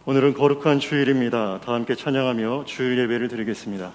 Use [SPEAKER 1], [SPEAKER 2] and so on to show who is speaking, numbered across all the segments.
[SPEAKER 1] 오늘은 거룩한 주일입니다. 다 함께 찬양하며 주일 예배를 드리겠습니다.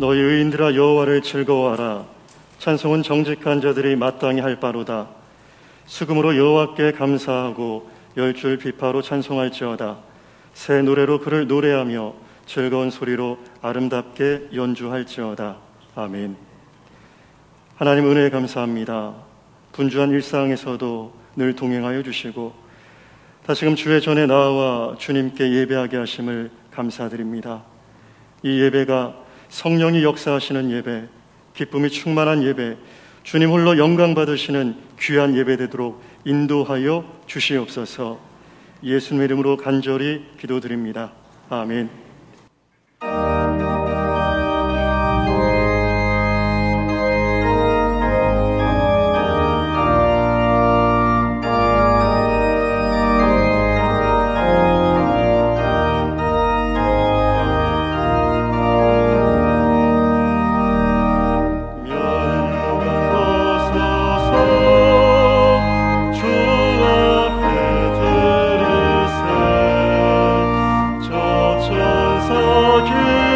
[SPEAKER 1] 너희 의인들아 여호와를 즐거워하라. 찬송은 정직한 자들이 마땅히 할 바로다. 수금으로 여호와께 감사하고 열줄 비파로 찬송할지어다. 새 노래로 그를 노래하며 즐거운 소리로 아름답게 연주할지어다. 아멘. 하나님 은혜에 감사합니다. 분주한 일상에서도 늘 동행하여 주시고 다시금 주의 전에 나와 주님께 예배하게 하심을 감사드립니다. 이 예배가 성령이 역사하시는 예배, 기쁨이 충만한 예배, 주님 홀로 영광 받으시는 귀한 예배 되도록 인도하여 주시옵소서. 예수님의 이름으로 간절히 기도드립니다. 아멘.
[SPEAKER 2] 주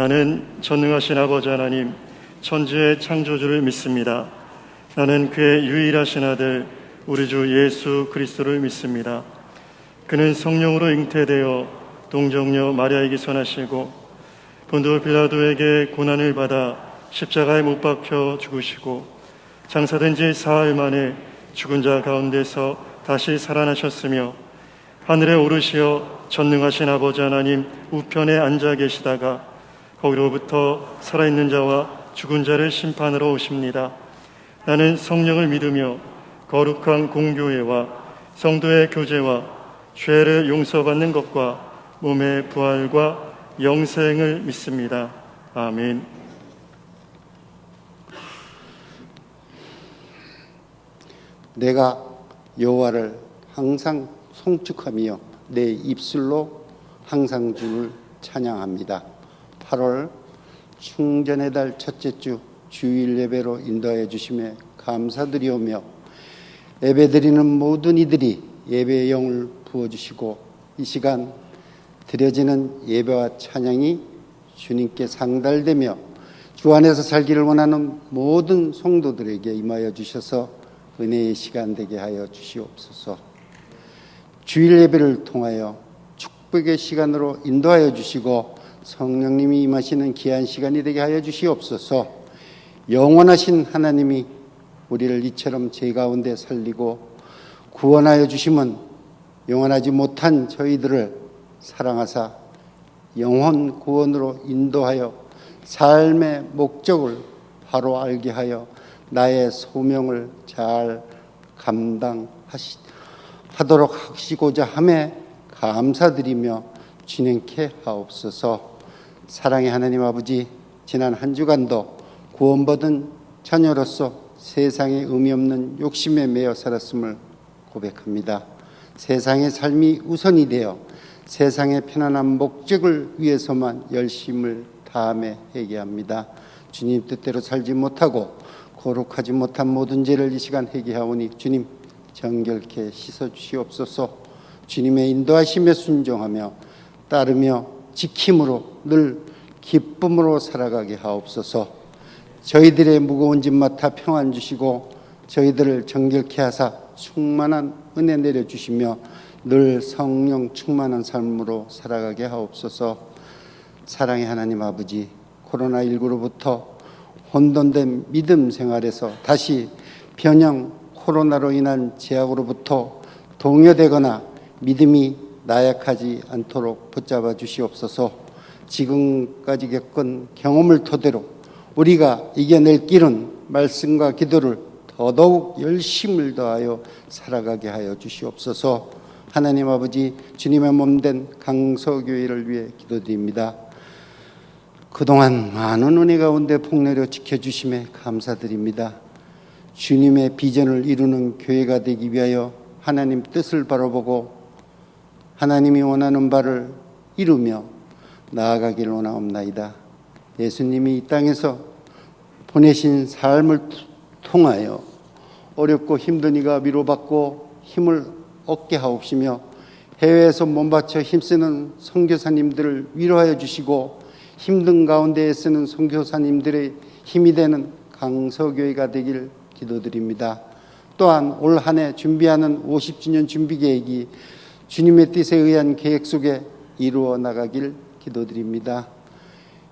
[SPEAKER 1] 나는 전능하신 아버지 하나님, 천지의 창조주를 믿습니다. 나는 그의 유일하신 아들, 우리 주 예수 그리스도를 믿습니다. 그는 성령으로 잉태되어 동정녀 마리아에게 선하시고 본도 빌라도에게 고난을 받아 십자가에 못 박혀 죽으시고 장사된 지 사흘 만에 죽은 자 가운데서 다시 살아나셨으며 하늘에 오르시어 전능하신 아버지 하나님 우편에 앉아 계시다가 거기로부터 살아있는 자와 죽은 자를 심판하러 오십니다. 나는 성령을 믿으며 거룩한 공교회와 성도의 교제와 죄를 용서받는 것과 몸의 부활과 영생을 믿습니다. 아멘.
[SPEAKER 2] 내가 여호와를 항상 송축하며 내 입술로 항상 주를 찬양합니다. 8월 충전의 달 첫째 주 주일 예배로 인도하여 주심에 감사드리오며 예배드리는 모든 이들이 예배의 영을 부어주시고 이 시간 드려지는 예배와 찬양이 주님께 상달되며 주 안에서 살기를 원하는 모든 성도들에게 임하여 주셔서 은혜의 시간 되게 하여 주시옵소서. 주일 예배를 통하여 축복의 시간으로 인도하여 주시고 성령님이 임하시는 귀한 시간이 되게 하여 주시옵소서. 영원하신 하나님이 우리를 이처럼 죄 가운데 살리고 구원하여 주심은 영원하지 못한 저희들을 사랑하사 영혼 구원으로 인도하여 삶의 목적을 바로 알게 하여 나의 소명을 잘 감당하도록 하시고자 함에 감사드리며 진행케 하옵소서. 사랑의 하나님 아버지, 지난 한 주간도 구원받은 자녀로서 세상에 의미 없는 욕심에 매여 살았음을 고백합니다. 세상의 삶이 우선이 되어 세상의 편안한 목적을 위해서만 열심을 다함에 회개합니다. 주님 뜻대로 살지 못하고 거룩하지 못한 모든 죄를 이 시간 회개하오니 주님 정결케 씻어주시옵소서. 주님의 인도하심에 순종하며 따르며 지킴으로 늘 기쁨으로 살아가게 하옵소서. 저희들의 무거운 짐 맡아 평안 주시고 저희들을 정결케 하사 충만한 은혜 내려주시며 늘 성령 충만한 삶으로 살아가게 하옵소서. 사랑의 하나님 아버지, 코로나19로부터 혼돈된 믿음 생활에서 다시 변형 코로나로 인한 제약으로부터 동요되거나 믿음이 나약하지 않도록 붙잡아 주시옵소서. 지금까지 겪은 경험을 토대로 우리가 이겨낼 길은 말씀과 기도를 더더욱 열심을 더하여 살아가게 하여 주시옵소서. 하나님 아버지, 주님의 몸된 강서교회를 위해 기도드립니다. 그동안 많은 은혜 가운데 복내려 지켜주심에 감사드립니다. 주님의 비전을 이루는 교회가 되기 위하여 하나님 뜻을 바라보고 하나님이 원하는 바를 이루며 나아가기를 원하옵나이다. 예수님이 이 땅에서 보내신 삶을 통하여 어렵고 힘든 이가 위로받고 힘을 얻게 하옵시며 해외에서 몸바쳐 힘쓰는 선교사님들을 위로하여 주시고 힘든 가운데 애쓰는 선교사님들의 힘이 되는 강서교회가 되길 기도드립니다. 또한 올 한 해 준비하는 50주년 준비계획이 주님의 뜻에 의한 계획 속에 이루어 나가길 기도드립니다.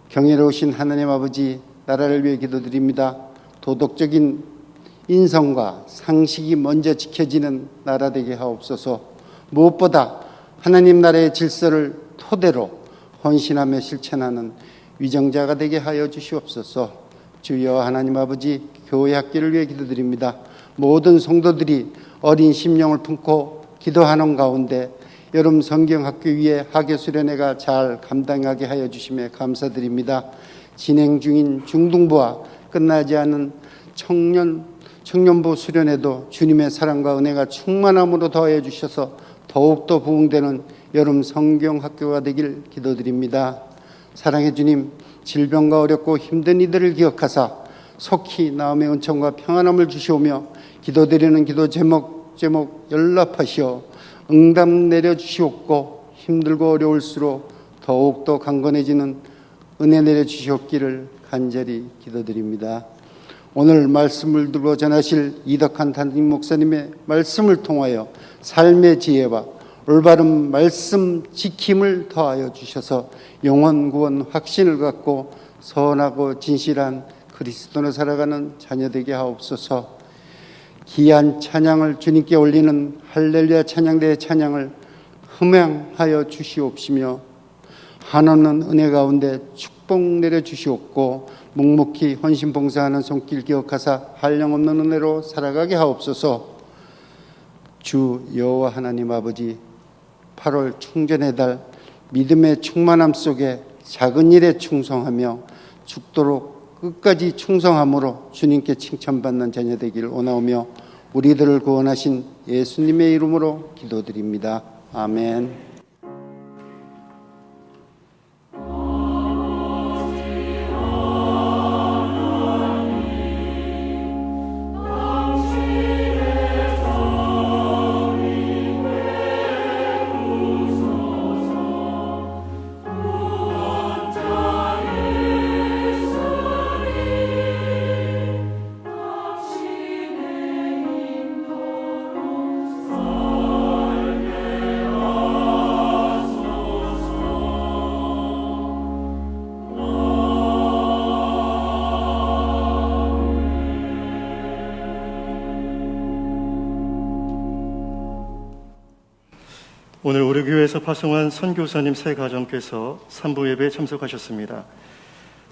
[SPEAKER 2] 경애로우신 하나님 아버지, 나라를 위해 기도드립니다. 도덕적인 인성과 상식이 먼저 지켜지는 나라 되게 하옵소서. 무엇보다 하나님 나라의 질서를 토대로 헌신하며 실천하는 위정자가 되게 하여 주시옵소서. 주여 하나님 아버지, 교회 학교를 위해 기도드립니다. 모든 성도들이 어린 심령을 품고 기도하는 가운데 여름 성경학교 위에 학예 수련회가 잘 감당하게 하여 주심에 감사드립니다. 진행 중인 중등부와 끝나지 않은 청년부 수련회도 주님의 사랑과 은혜가 충만함으로 더해 주셔서 더욱더 부흥되는 여름 성경학교가 되길 기도드립니다. 사랑의 주님, 질병과 어렵고 힘든 이들을 기억하사 속히 나음의 은총과 평안함을 주시오며 기도드리는 기도 제목 연락하시어 응답 내려주시옵고 힘들고 어려울수록 더욱더 강건해지는 은혜 내려 주시옵기를 간절히 기도드립니다. 오늘 말씀을 들어 전하실 이덕한 담임 목사님의 말씀을 통하여 삶의 지혜와 올바른 말씀 지킴을 더하여 주셔서 영원 구원 확신을 갖고 선하고 진실한 그리스도로 살아가는 자녀 되게 하옵소서. 귀한 찬양을 주님께 올리는 할렐루야 찬양대의 찬양을 흠양하여 주시옵시며 한없는 은혜 가운데 축복 내려 주시옵고 묵묵히 헌신 봉사하는 손길 기억하사 한량없는 은혜로 살아가게 하옵소서. 주 여호와 하나님 아버지, 8월 충전의 달 믿음의 충만함 속에 작은 일에 충성하며 죽도록 끝까지 충성함으로 주님께 칭찬받는 자녀 되기를 원하오며 우리들을 구원하신 예수님의 이름으로 기도드립니다. 아멘.
[SPEAKER 1] 오늘 우리 교회에서 파송한 선교사님 세 가정께서 3부 예배에 참석하셨습니다.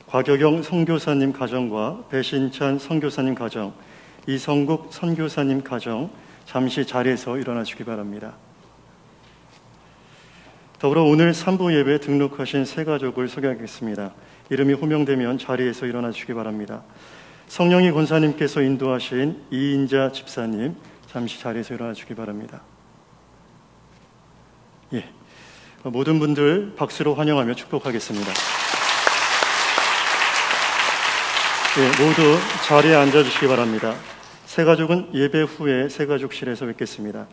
[SPEAKER 1] 곽여경 선교사님 가정과 배신찬 선교사님 가정, 이성국 선교사님 가정 잠시 자리에서 일어나 주기 바랍니다. 더불어 오늘 3부 예배에 등록하신 세 가족을 소개하겠습니다. 이름이 호명되면 자리에서 일어나 주기 바랍니다. 성령이 권사님께서 인도하신 이인자 집사님 잠시 자리에서 일어나 주기 바랍니다. 예, 모든 분들 박수로 환영하며 축복하겠습니다. 예, 모두 자리에 앉아주시기 바랍니다. 새 가족은 예배 후에 새 가족실에서 뵙겠습니다.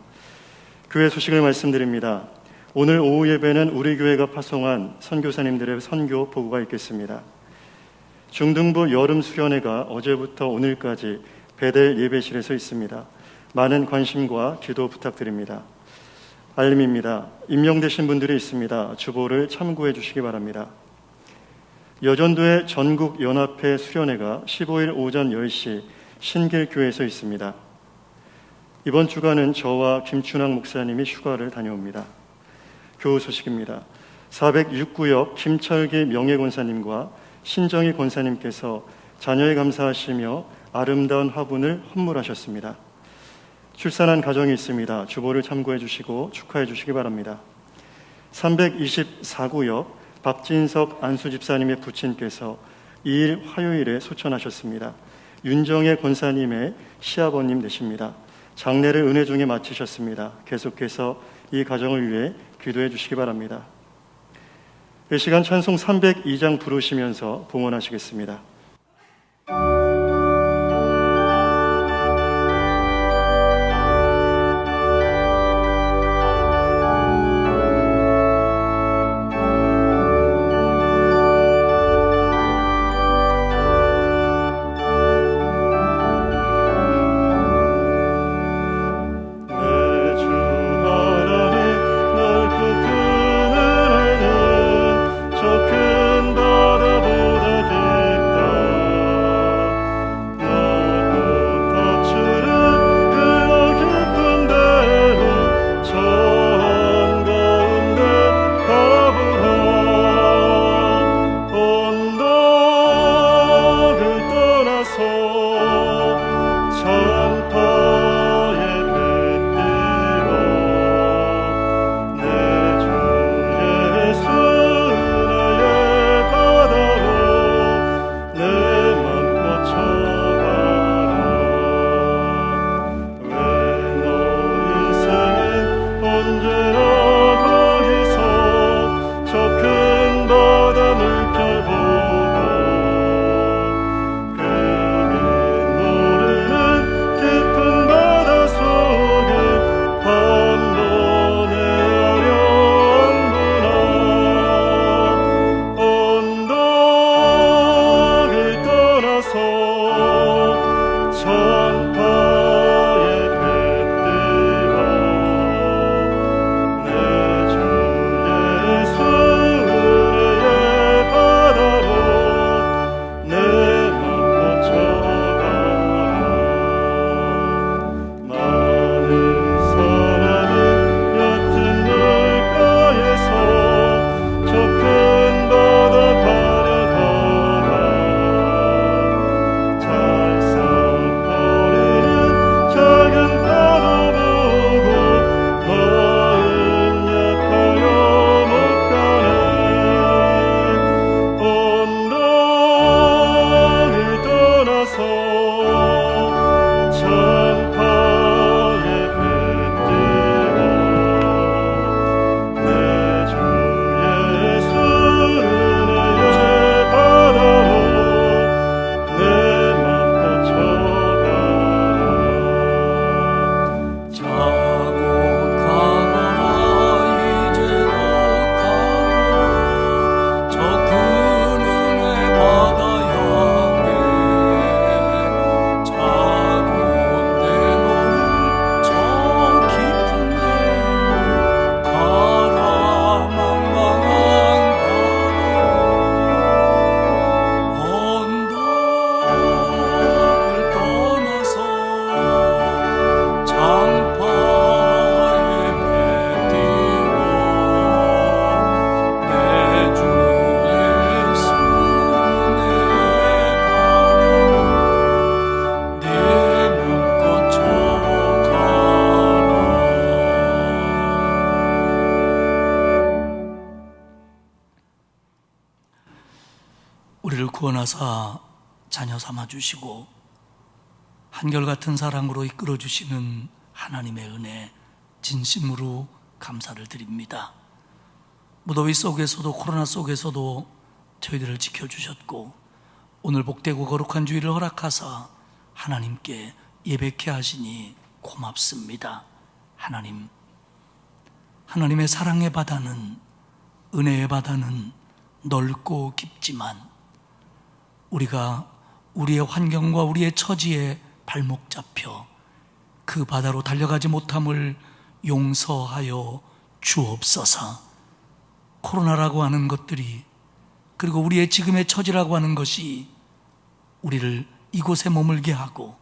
[SPEAKER 1] 교회 소식을 말씀드립니다. 오늘 오후 예배는 우리 교회가 파송한 선교사님들의 선교 보고가 있겠습니다. 중등부 여름 수련회가 어제부터 오늘까지 베델 예배실에서 있습니다. 많은 관심과 기도 부탁드립니다. 알림입니다. 임명되신 분들이 있습니다. 주보를 참고해 주시기 바랍니다. 여전도의 전국연합회 수련회가 15일 오전 10시 신길교회에서 있습니다. 이번 주간은 저와 김춘학 목사님이 휴가를 다녀옵니다. 교우 소식입니다. 406구역 김철기 명예권사님과 신정희 권사님께서 자녀에 감사하시며 아름다운 화분을 헌물하셨습니다. 출산한 가정이 있습니다. 주보를 참고해 주시고 축하해 주시기 바랍니다. 324구역 박진석 안수집사님의 부친께서 2일 화요일에 소천하셨습니다. 윤정혜 권사님의 시아버님 되십니다. 장례를 은혜 중에 마치셨습니다. 계속해서 이 가정을 위해 기도해 주시기 바랍니다. 이 시간 찬송 302장 부르시면서 봉헌하시겠습니다.
[SPEAKER 3] 큰 바다보다 깊다 우리를 구원하사 자녀 삼아주시고 한결같은 사랑으로 이끌어주시는 하나님의 은혜 진심으로 감사를 드립니다. 무더위 속에서도 코로나 속에서도 저희들을 지켜주셨고 오늘 복되고 거룩한 주일을 허락하사 하나님께 예배케 하시니 고맙습니다. 하나님의 사랑의 바다는, 은혜의 바다는 넓고 깊지만 우리가 우리의 환경과 우리의 처지에 발목 잡혀 그 바다로 달려가지 못함을 용서하여 주옵소서. 코로나라고 하는 것들이, 그리고 우리의 지금의 처지라고 하는 것이 우리를 이곳에 머물게 하고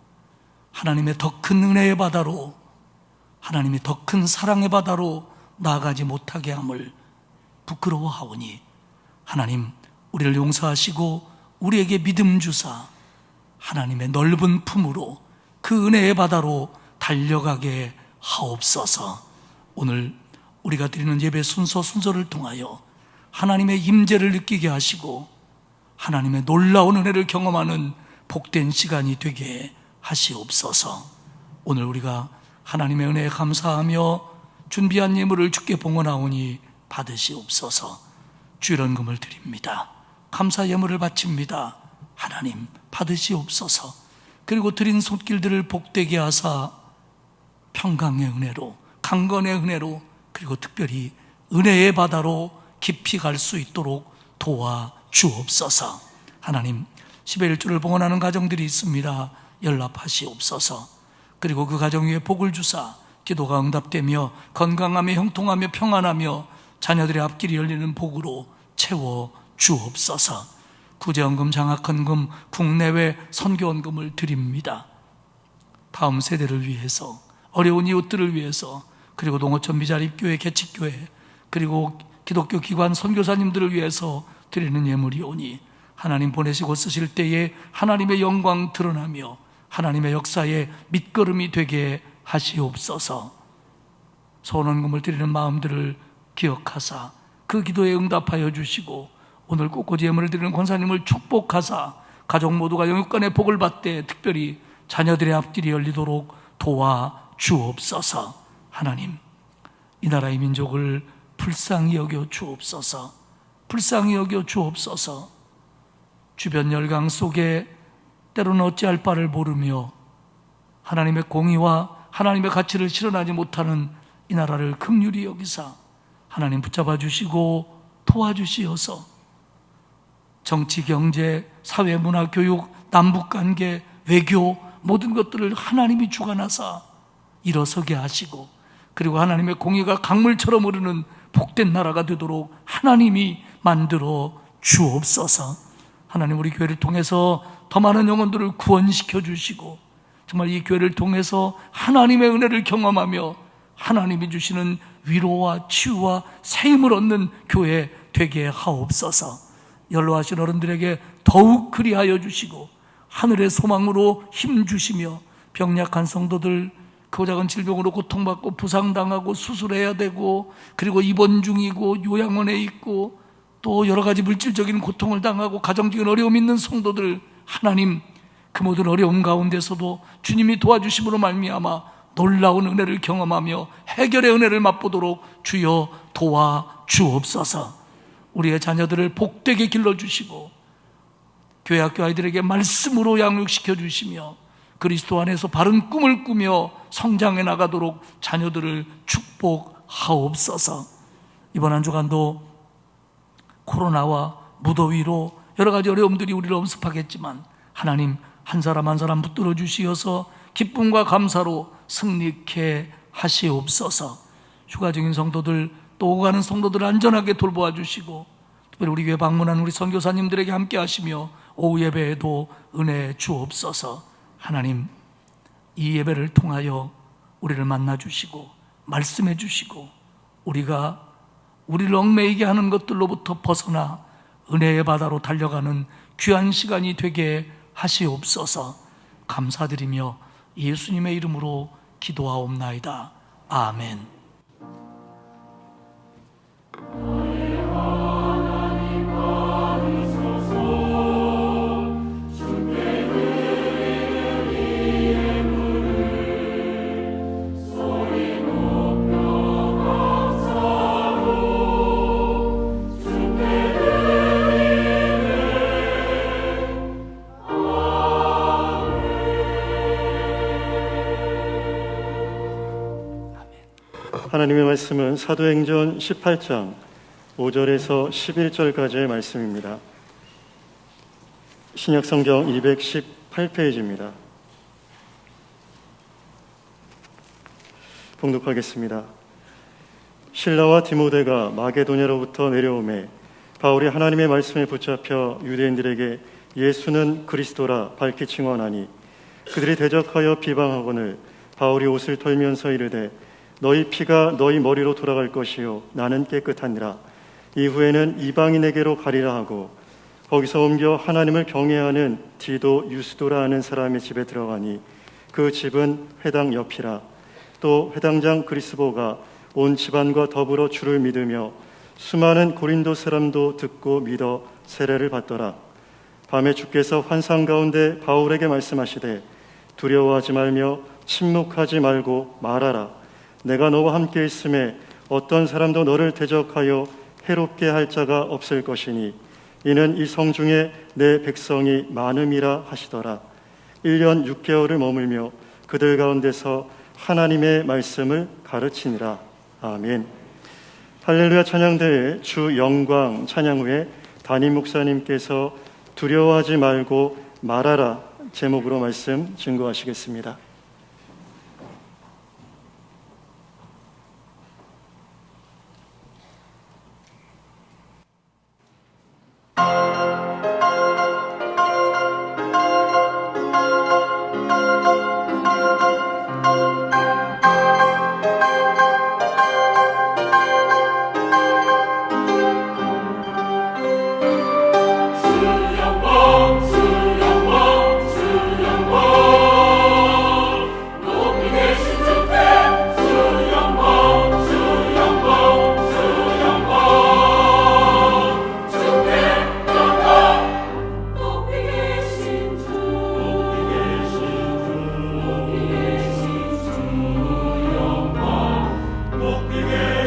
[SPEAKER 3] 하나님의 더 큰 은혜의 바다로, 하나님의 더 큰 사랑의 바다로 나아가지 못하게 함을 부끄러워하오니 하나님, 우리를 용서하시고 우리에게 믿음 주사 하나님의 넓은 품으로 그 은혜의 바다로 달려가게 하옵소서. 오늘 우리가 드리는 예배 순서를 통하여 하나님의 임재를 느끼게 하시고 하나님의 놀라운 은혜를 경험하는 복된 시간이 되게 하시옵소서. 오늘 우리가 하나님의 은혜에 감사하며 준비한 예물을 주께 봉헌하오니 받으시옵소서. 주일헌금을 드립니다. 감사 예물을 바칩니다. 하나님 받으시옵소서. 그리고 드린 손길들을 복되게 하사 평강의 은혜로, 강건의 은혜로, 그리고 특별히 은혜의 바다로 깊이 갈 수 있도록 도와주옵소서. 하나님, 10의 1조를 봉헌하는 가정들이 있습니다. 연락하시옵소서. 그리고 그 가정 위에 복을 주사 기도가 응답되며 건강하며 형통하며 평안하며 자녀들의 앞길이 열리는 복으로 채워주옵소서. 구제헌금, 장학헌금, 국내외 선교헌금을 드립니다. 다음 세대를 위해서, 어려운 이웃들을 위해서, 그리고 농어촌 미자립교회, 개척교회, 그리고 기독교 기관 선교사님들을 위해서 드리는 예물이오니 하나님 보내시고 쓰실 때에 하나님의 영광 드러나며 하나님의 역사의 밑거름이 되게 하시옵소서. 소원헌금을 드리는 마음들을 기억하사 그 기도에 응답하여 주시고 오늘 꽃꽂이 예물을 드리는 권사님을 축복하사 가족 모두가 영육간의 복을 받되 특별히 자녀들의 앞길이 열리도록 도와주옵소서. 하나님, 이 나라의 민족을 불쌍히 여겨 주옵소서. 불쌍히 여겨 주옵소서. 주변 열강 속에 때로는 어찌할 바를 모르며 하나님의 공의와 하나님의 가치를 실현하지 못하는 이 나라를 긍휼히 여기사 하나님 붙잡아 주시고 도와주시어서 정치, 경제, 사회, 문화, 교육, 남북관계, 외교 모든 것들을 하나님이 주관하사 일어서게 하시고 그리고 하나님의 공의가 강물처럼 흐르는 복된 나라가 되도록 하나님이 만들어 주옵소서. 하나님, 우리 교회를 통해서 더 많은 영혼들을 구원시켜 주시고 정말 이 교회를 통해서 하나님의 은혜를 경험하며 하나님이 주시는 위로와 치유와 새 힘을 얻는 교회 되게 하옵소서. 연로하신 어른들에게 더욱 그리하여 주시고 하늘의 소망으로 힘 주시며 병약한 성도들, 크고 작은 질병으로 고통받고 부상당하고 수술해야 되고 그리고 입원 중이고 요양원에 있고 또 여러 가지 물질적인 고통을 당하고 가정적인 어려움 있는 성도들, 하나님 그 모든 어려움 가운데서도 주님이 도와주심으로 말미암아 놀라운 은혜를 경험하며 해결의 은혜를 맛보도록 주여 도와주옵소서. 우리의 자녀들을 복되게 길러주시고 교회 학교 아이들에게 말씀으로 양육시켜 주시며 그리스도 안에서 바른 꿈을 꾸며 성장해 나가도록 자녀들을 축복하옵소서. 이번 한 주간도 코로나와 무더위로 여러 가지 어려움들이 우리를 엄습하겠지만 하나님 한 사람 한 사람 붙들어 주시어서 기쁨과 감사로 승리케 하시옵소서. 휴가 중인 성도들 또 오고 가는 성도들을 안전하게 돌보아 주시고 특별히 우리 교회 방문한 우리 선교사님들에게 함께 하시며 오후 예배에도 은혜 주옵소서. 하나님, 이 예배를 통하여 우리를 만나 주시고 말씀해 주시고 우리를 얽매이게 하는 것들로부터 벗어나 은혜의 바다로 달려가는 귀한 시간이 되게 하시옵소서. 감사드리며 예수님의 이름으로 기도하옵나이다. 아멘.
[SPEAKER 4] 하나님 받으소서.
[SPEAKER 1] 하나님의 말씀은 사도행전 18장 5절에서 11절까지의 말씀입니다. 신약성경 218페이지입니다. 봉독하겠습니다. 실라와 디모데가 마게도냐로부터 내려오매 바울이 하나님의 말씀에 붙잡혀 유대인들에게 예수는 그리스도라 밝히 증언하니 그들이 대적하여 비방하거늘 바울이 옷을 털면서 이르되 너희 피가 너희 머리로 돌아갈 것이요 나는 깨끗하니라. 이후에는 이방인에게로 가리라 하고 거기서 옮겨 하나님을 경외하는 디도 유스도라 하는 사람의 집에 들어가니 그 집은 회당 옆이라. 또 회당장 그리스보가 온 집안과 더불어 주를 믿으며 수많은 고린도 사람도 듣고 믿어 세례를 받더라. 밤에 주께서 환상 가운데 바울에게 말씀하시되 두려워하지 말며 침묵하지 말고 말하라. 내가 너와 함께 있음에 어떤 사람도 너를 대적하여 해롭게 할 자가 없을 것이니 이는 이 성중에 내 백성이 많음이라 하시더라. 1년 6개월을 머물며 그들 가운데서 하나님의 말씀을 가르치니라. 아멘. 할렐루야 찬양대회 주 영광 찬양 후에 담임 목사님께서 두려워하지 말고 말하라 제목으로 말씀 증거하시겠습니다.
[SPEAKER 4] 그 위에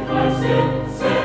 [SPEAKER 4] 말씀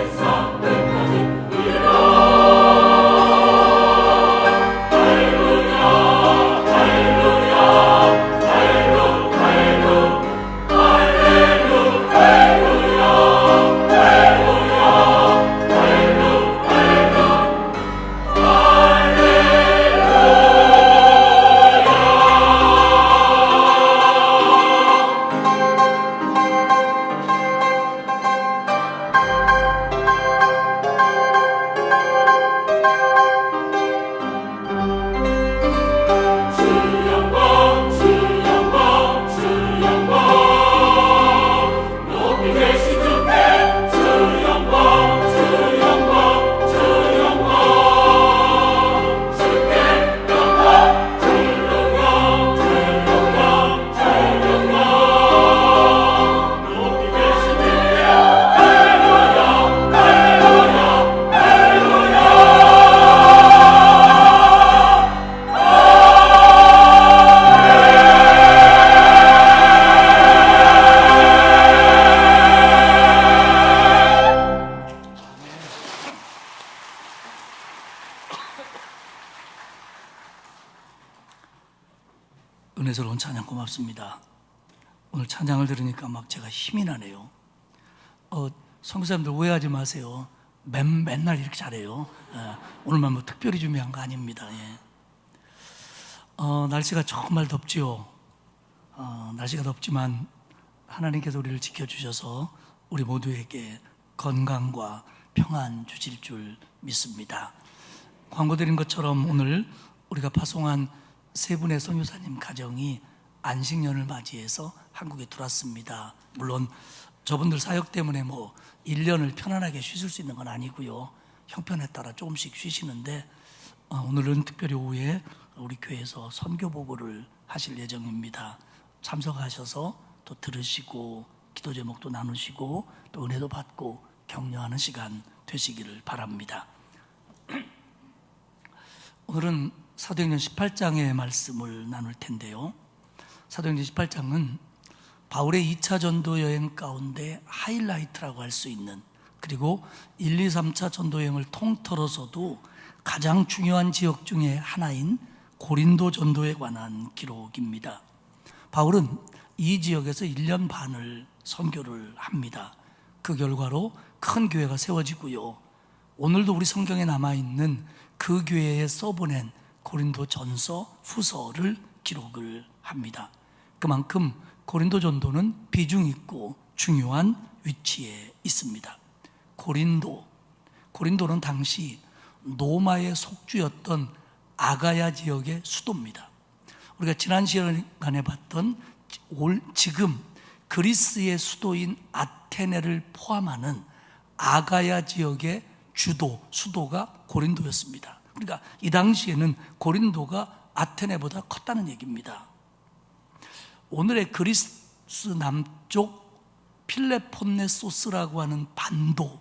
[SPEAKER 3] 은혜스러운 찬양 고맙습니다. 오늘 찬양을 들으니까 막 제가 힘이 나네요. 선교사님들 오해하지 마세요. 맨날 이렇게 잘해요. 오늘만 뭐 특별히 준비한 거 아닙니다. 예. 날씨가 정말 덥지요. 날씨가 덥지만 하나님께서 우리를 지켜주셔서 우리 모두에게 건강과 평안 주실 줄 믿습니다. 광고 드린 것처럼 오늘 우리가 파송한 세 분의 선교사님 가정이 안식년을 맞이해서 한국에 들어왔습니다. 물론 저분들 사역 때문에 뭐 1년을 편안하게 쉬실 수 있는 건 아니고요. 형편에 따라 조금씩 쉬시는데 오늘은 특별히 오후에 우리 교회에서 선교 보고를 하실 예정입니다. 참석하셔서 또 들으시고 기도 제목도 나누시고 또 은혜도 받고 격려하는 시간 되시기를 바랍니다. 오늘은 사도행전 18장의 말씀을 나눌 텐데요. 사도행전 18장은 바울의 2차 전도 여행 가운데 하이라이트라고 할 수 있는, 그리고 1, 2, 3차 전도 여행을 통틀어서도 가장 중요한 지역 중에 하나인 고린도 전도에 관한 기록입니다. 바울은 이 지역에서 1년 반을 선교를 합니다. 그 결과로 큰 교회가 세워지고요. 오늘도 우리 성경에 남아있는 그 교회에 써보낸 고린도 전서, 후서를 기록을 합니다. 그만큼 고린도 전도는 비중 있고 중요한 위치에 있습니다. 고린도는 당시 로마의 속주였던 아가야 지역의 수도입니다. 우리가 지난 시간에 봤던 지금 그리스의 수도인 아테네를 포함하는 아가야 지역의 수도가 고린도였습니다. 그러니까 이 당시에는 고린도가 아테네보다 컸다는 얘기입니다. 오늘의 그리스 남쪽 필레폰네소스라고 하는 반도,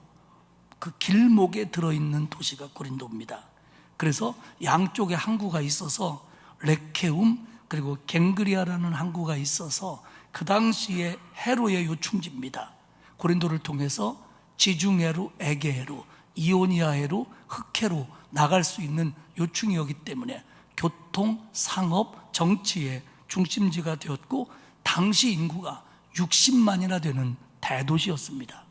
[SPEAKER 3] 그 길목에 들어있는 도시가 고린도입니다. 그래서 양쪽에 항구가 있어서 레케움 그리고 갱그리아라는 항구가 있어서 그 당시에 해로의 요충지입니다. 고린도를 통해서 지중해로 에게해로, 이오니아해로, 흑해로 나갈 수 있는 요충이었기 때문에 교통, 상업, 정치의 중심지가 되었고 당시 인구가 60만이나 되는 대도시였습니다.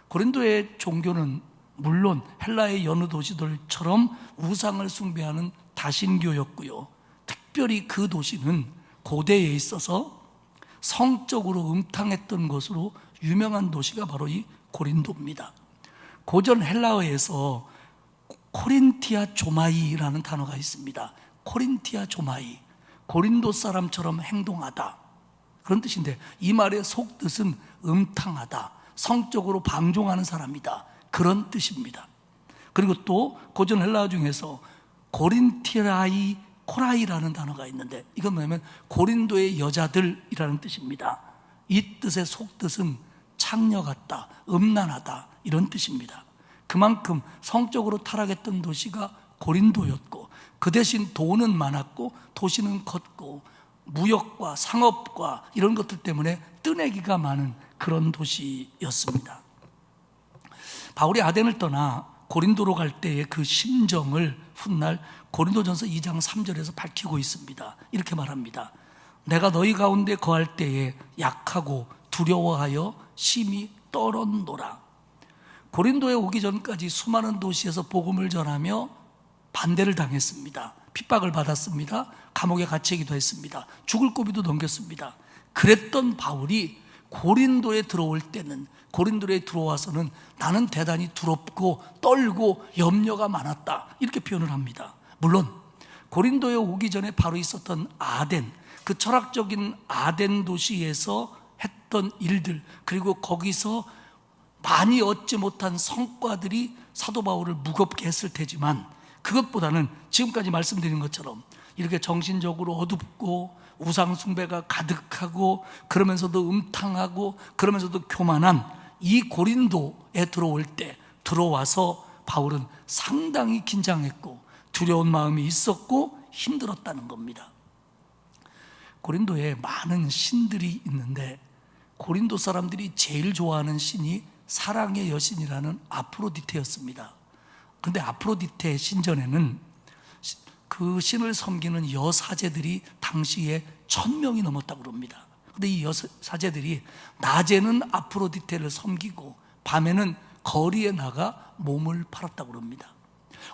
[SPEAKER 3] 고린도의 종교는 물론 헬라의 여느 도시들처럼 우상을 숭배하는 다신교였고요. 특별히 그 도시는 고대에 있어서 성적으로 음탕했던 것으로 유명한 도시가 바로 이 고린도입니다. 고전 헬라어에서 코린티아 조마이라는 단어가 있습니다. 코린티아 조마이, 고린도 사람처럼 행동하다, 그런 뜻인데 이 말의 속뜻은 음탕하다, 성적으로 방종하는 사람이다, 그런 뜻입니다. 그리고 또 고전 헬라어 중에서 고린티라이 코라이라는 단어가 있는데 이건 뭐냐면 고린도의 여자들이라는 뜻입니다. 이 뜻의 속뜻은 창녀 같다, 음란하다, 이런 뜻입니다. 그만큼 성적으로 타락했던 도시가 고린도였고 그 대신 돈은 많았고 도시는 컸고 무역과 상업과 이런 것들 때문에 뜨내기가 많은 그런 도시였습니다. 바울이 아덴을 떠나 고린도로 갈 때의 그 심정을 훗날 고린도전서 2장 3절에서 밝히고 있습니다. 이렇게 말합니다. 내가 너희 가운데 거할 때에 약하고 두려워하여 심히 떨었노라. 고린도에 오기 전까지 수많은 도시에서 복음을 전하며 반대를 당했습니다. 핍박을 받았습니다. 감옥에 갇히기도 했습니다. 죽을 고비도 넘겼습니다. 그랬던 바울이 고린도에 들어올 때는, 고린도에 들어와서는 나는 대단히 두렵고 떨고 염려가 많았다, 이렇게 표현을 합니다. 물론 고린도에 오기 전에 바로 있었던 아덴, 그 철학적인 아덴 도시에서 했던 일들, 그리고 거기서 많이 얻지 못한 성과들이 사도 바울을 무겁게 했을 테지만 그것보다는 지금까지 말씀드린 것처럼 이렇게 정신적으로 어둡고 우상숭배가 가득하고 그러면서도 음탕하고 그러면서도 교만한 이 고린도에 들어올 때, 들어와서 바울은 상당히 긴장했고 두려운 마음이 있었고 힘들었다는 겁니다. 고린도에 많은 신들이 있는데 고린도 사람들이 제일 좋아하는 신이 사랑의 여신이라는 아프로디테였습니다. 그런데 아프로디테 신전에는 그 신을 섬기는 여사제들이 당시에 1000명이 넘었다고 그럽니다. 근데 이 여사제들이 낮에는 아프로디테를 섬기고 밤에는 거리에 나가 몸을 팔았다고 그럽니다.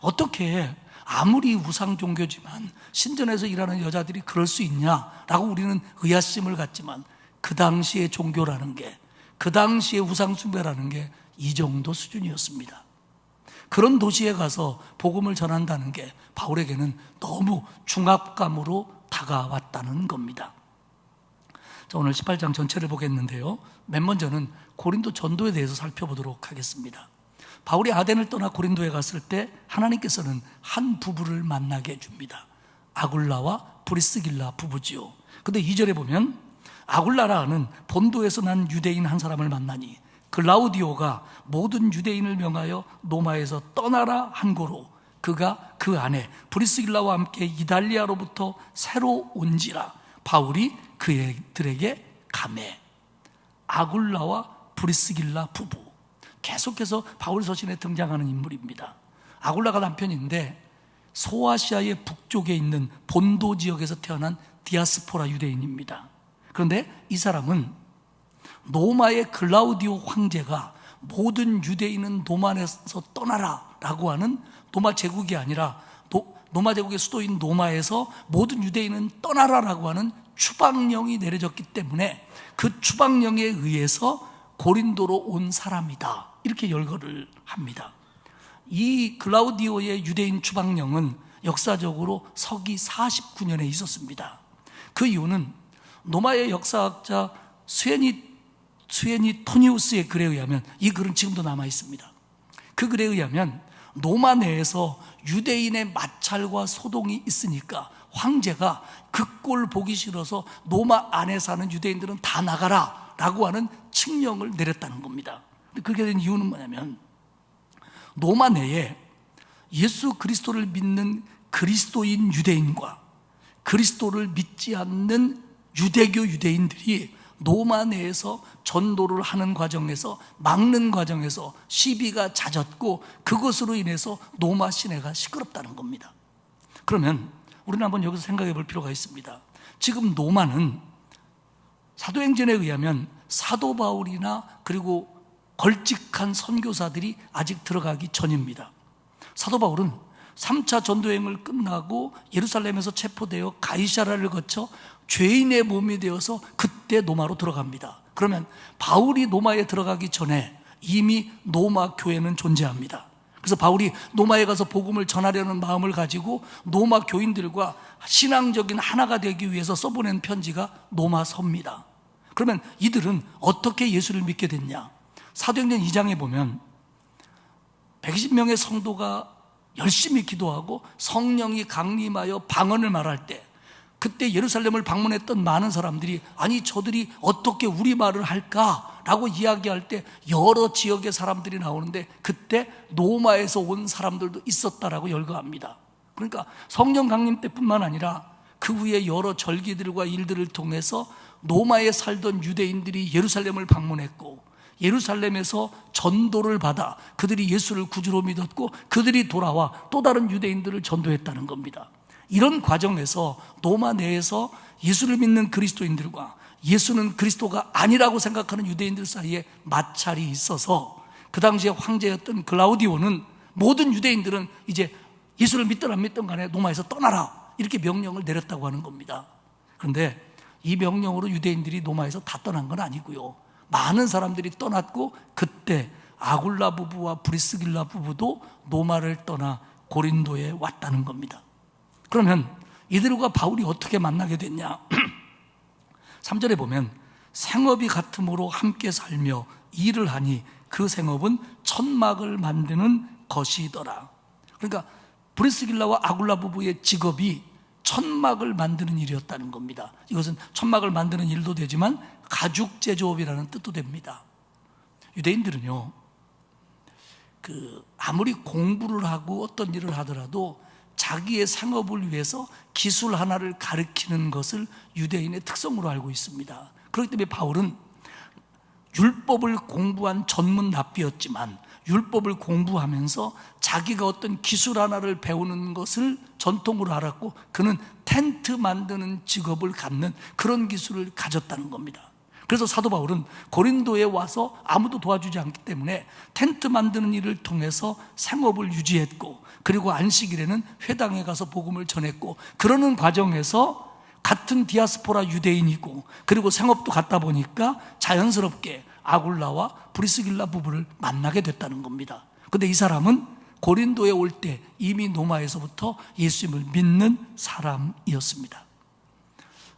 [SPEAKER 3] 어떻게 아무리 우상 종교지만 신전에서 일하는 여자들이 그럴 수 있냐라고 우리는 의아심을 갖지만 그 당시의 종교라는 게, 그 당시의 우상 숭배라는 게 이 정도 수준이었습니다. 그런 도시에 가서 복음을 전한다는 게 바울에게는 너무 중압감으로 다가왔다는 겁니다. 자, 오늘 18장 전체를 보겠는데요, 맨 먼저는 고린도 전도에 대해서 살펴보도록 하겠습니다. 바울이 아덴을 떠나 고린도에 갔을 때 하나님께서는 한 부부를 만나게 해줍니다. 아굴라와 브리스길라 부부지요. 근데 2절에 보면 아굴라라는 본도에서 난 유대인 한 사람을 만나니 글라우디오가 모든 유대인을 명하여 노마에서 떠나라 한 고로 그가 그 안에 브리스길라와 함께 이달리아로부터 새로 온지라 바울이 그들에게 가매. 아굴라와 브리스길라 부부, 계속해서 바울 서신에 등장하는 인물입니다. 아굴라가 남편인데 소아시아의 북쪽에 있는 본도 지역에서 태어난 디아스포라 유대인입니다. 그런데 이 사람은 노마의 글라우디오 황제가 모든 유대인은 노마에서 떠나라 라고 하는, 노마 제국이 아니라 노마 제국의 수도인 노마에서 모든 유대인은 떠나라 라고 하는 추방령이 내려졌기 때문에 그 추방령에 의해서 고린도로 온 사람이다, 이렇게 열거를 합니다. 이 글라우디오의 유대인 추방령은 역사적으로 서기 49년에 있었습니다. 그 이유는 노마의 역사학자 스웨니 토니우스의 글에 의하면, 이 글은 지금도 남아 있습니다. 그 글에 의하면 노마 내에서 유대인의 마찰과 소동이 있으니까 황제가 그 꼴 보기 싫어서 노마 안에 사는 유대인들은 다 나가라 라고 하는 칙령을 내렸다는 겁니다. 그렇게 된 이유는 뭐냐면, 노마 내에 예수 그리스도를 믿는 그리스도인 유대인과 그리스도를 믿지 않는 유대교 유대인들이 노마 내에서 전도를 하는 과정에서, 막는 과정에서 시비가 잦았고 그것으로 인해서 노마 시내가 시끄럽다는 겁니다. 그러면 우리는 한번 여기서 생각해 볼 필요가 있습니다. 지금 노마는 사도행전에 의하면 사도 바울이나 그리고 걸직한 선교사들이 아직 들어가기 전입니다. 사도 바울은 3차 전도행을 끝나고 예루살렘에서 체포되어 가이사라를 거쳐 죄인의 몸이 되어서 그때 노마로 들어갑니다. 그러면 바울이 노마에 들어가기 전에 이미 노마 교회는 존재합니다. 그래서 바울이 노마에 가서 복음을 전하려는 마음을 가지고 노마 교인들과 신앙적인 하나가 되기 위해서 써보낸 편지가 노마서입니다. 그러면 이들은 어떻게 예수를 믿게 됐냐? 사도행전 2장에 보면 120명의 성도가 열심히 기도하고 성령이 강림하여 방언을 말할 때, 그때 예루살렘을 방문했던 많은 사람들이 아니 저들이 어떻게 우리말을 할까라고 이야기할 때 여러 지역의 사람들이 나오는데 그때 노마에서 온 사람들도 있었다라고 열거합니다. 그러니까 성령 강림 때뿐만 아니라 그 후에 여러 절기들과 일들을 통해서 노마에 살던 유대인들이 예루살렘을 방문했고 예루살렘에서 전도를 받아 그들이 예수를 구주로 믿었고 그들이 돌아와 또 다른 유대인들을 전도했다는 겁니다. 이런 과정에서 노마 내에서 예수를 믿는 그리스도인들과 예수는 그리스도가 아니라고 생각하는 유대인들 사이에 마찰이 있어서 그 당시에 황제였던 글라우디오는 모든 유대인들은 이제 예수를 믿든 안 믿든 간에 노마에서 떠나라 이렇게 명령을 내렸다고 하는 겁니다. 그런데 이 명령으로 유대인들이 노마에서 다 떠난 건 아니고요, 많은 사람들이 떠났고 그때 아굴라 부부와 브리스길라 부부도 노마를 떠나 고린도에 왔다는 겁니다. 그러면 이들과 바울이 어떻게 만나게 됐냐? 3절에 보면 생업이 같음으로 함께 살며 일을 하니 그 생업은 천막을 만드는 것이더라. 그러니까 브리스길라와 아굴라 부부의 직업이 천막을 만드는 일이었다는 겁니다. 이것은 천막을 만드는 일도 되지만 가죽 제조업이라는 뜻도 됩니다. 유대인들은요, 아무리 공부를 하고 어떤 일을 하더라도 자기의 생업을 위해서 기술 하나를 가르치는 것을 유대인의 특성으로 알고 있습니다. 그렇기 때문에 바울은 율법을 공부한 전문 랍비였지만 율법을 공부하면서 자기가 어떤 기술 하나를 배우는 것을 전통으로 알았고 그는 텐트 만드는 직업을 갖는 그런 기술을 가졌다는 겁니다. 그래서 사도 바울은 고린도에 와서 아무도 도와주지 않기 때문에 텐트 만드는 일을 통해서 생업을 유지했고, 그리고 안식일에는 회당에 가서 복음을 전했고, 그러는 과정에서 같은 디아스포라 유대인이고 그리고 생업도 같다 보니까 자연스럽게 아굴라와 브리스길라 부부를 만나게 됐다는 겁니다. 근데 이 사람은 고린도에 올 때 이미 로마에서부터 예수님을 믿는 사람이었습니다.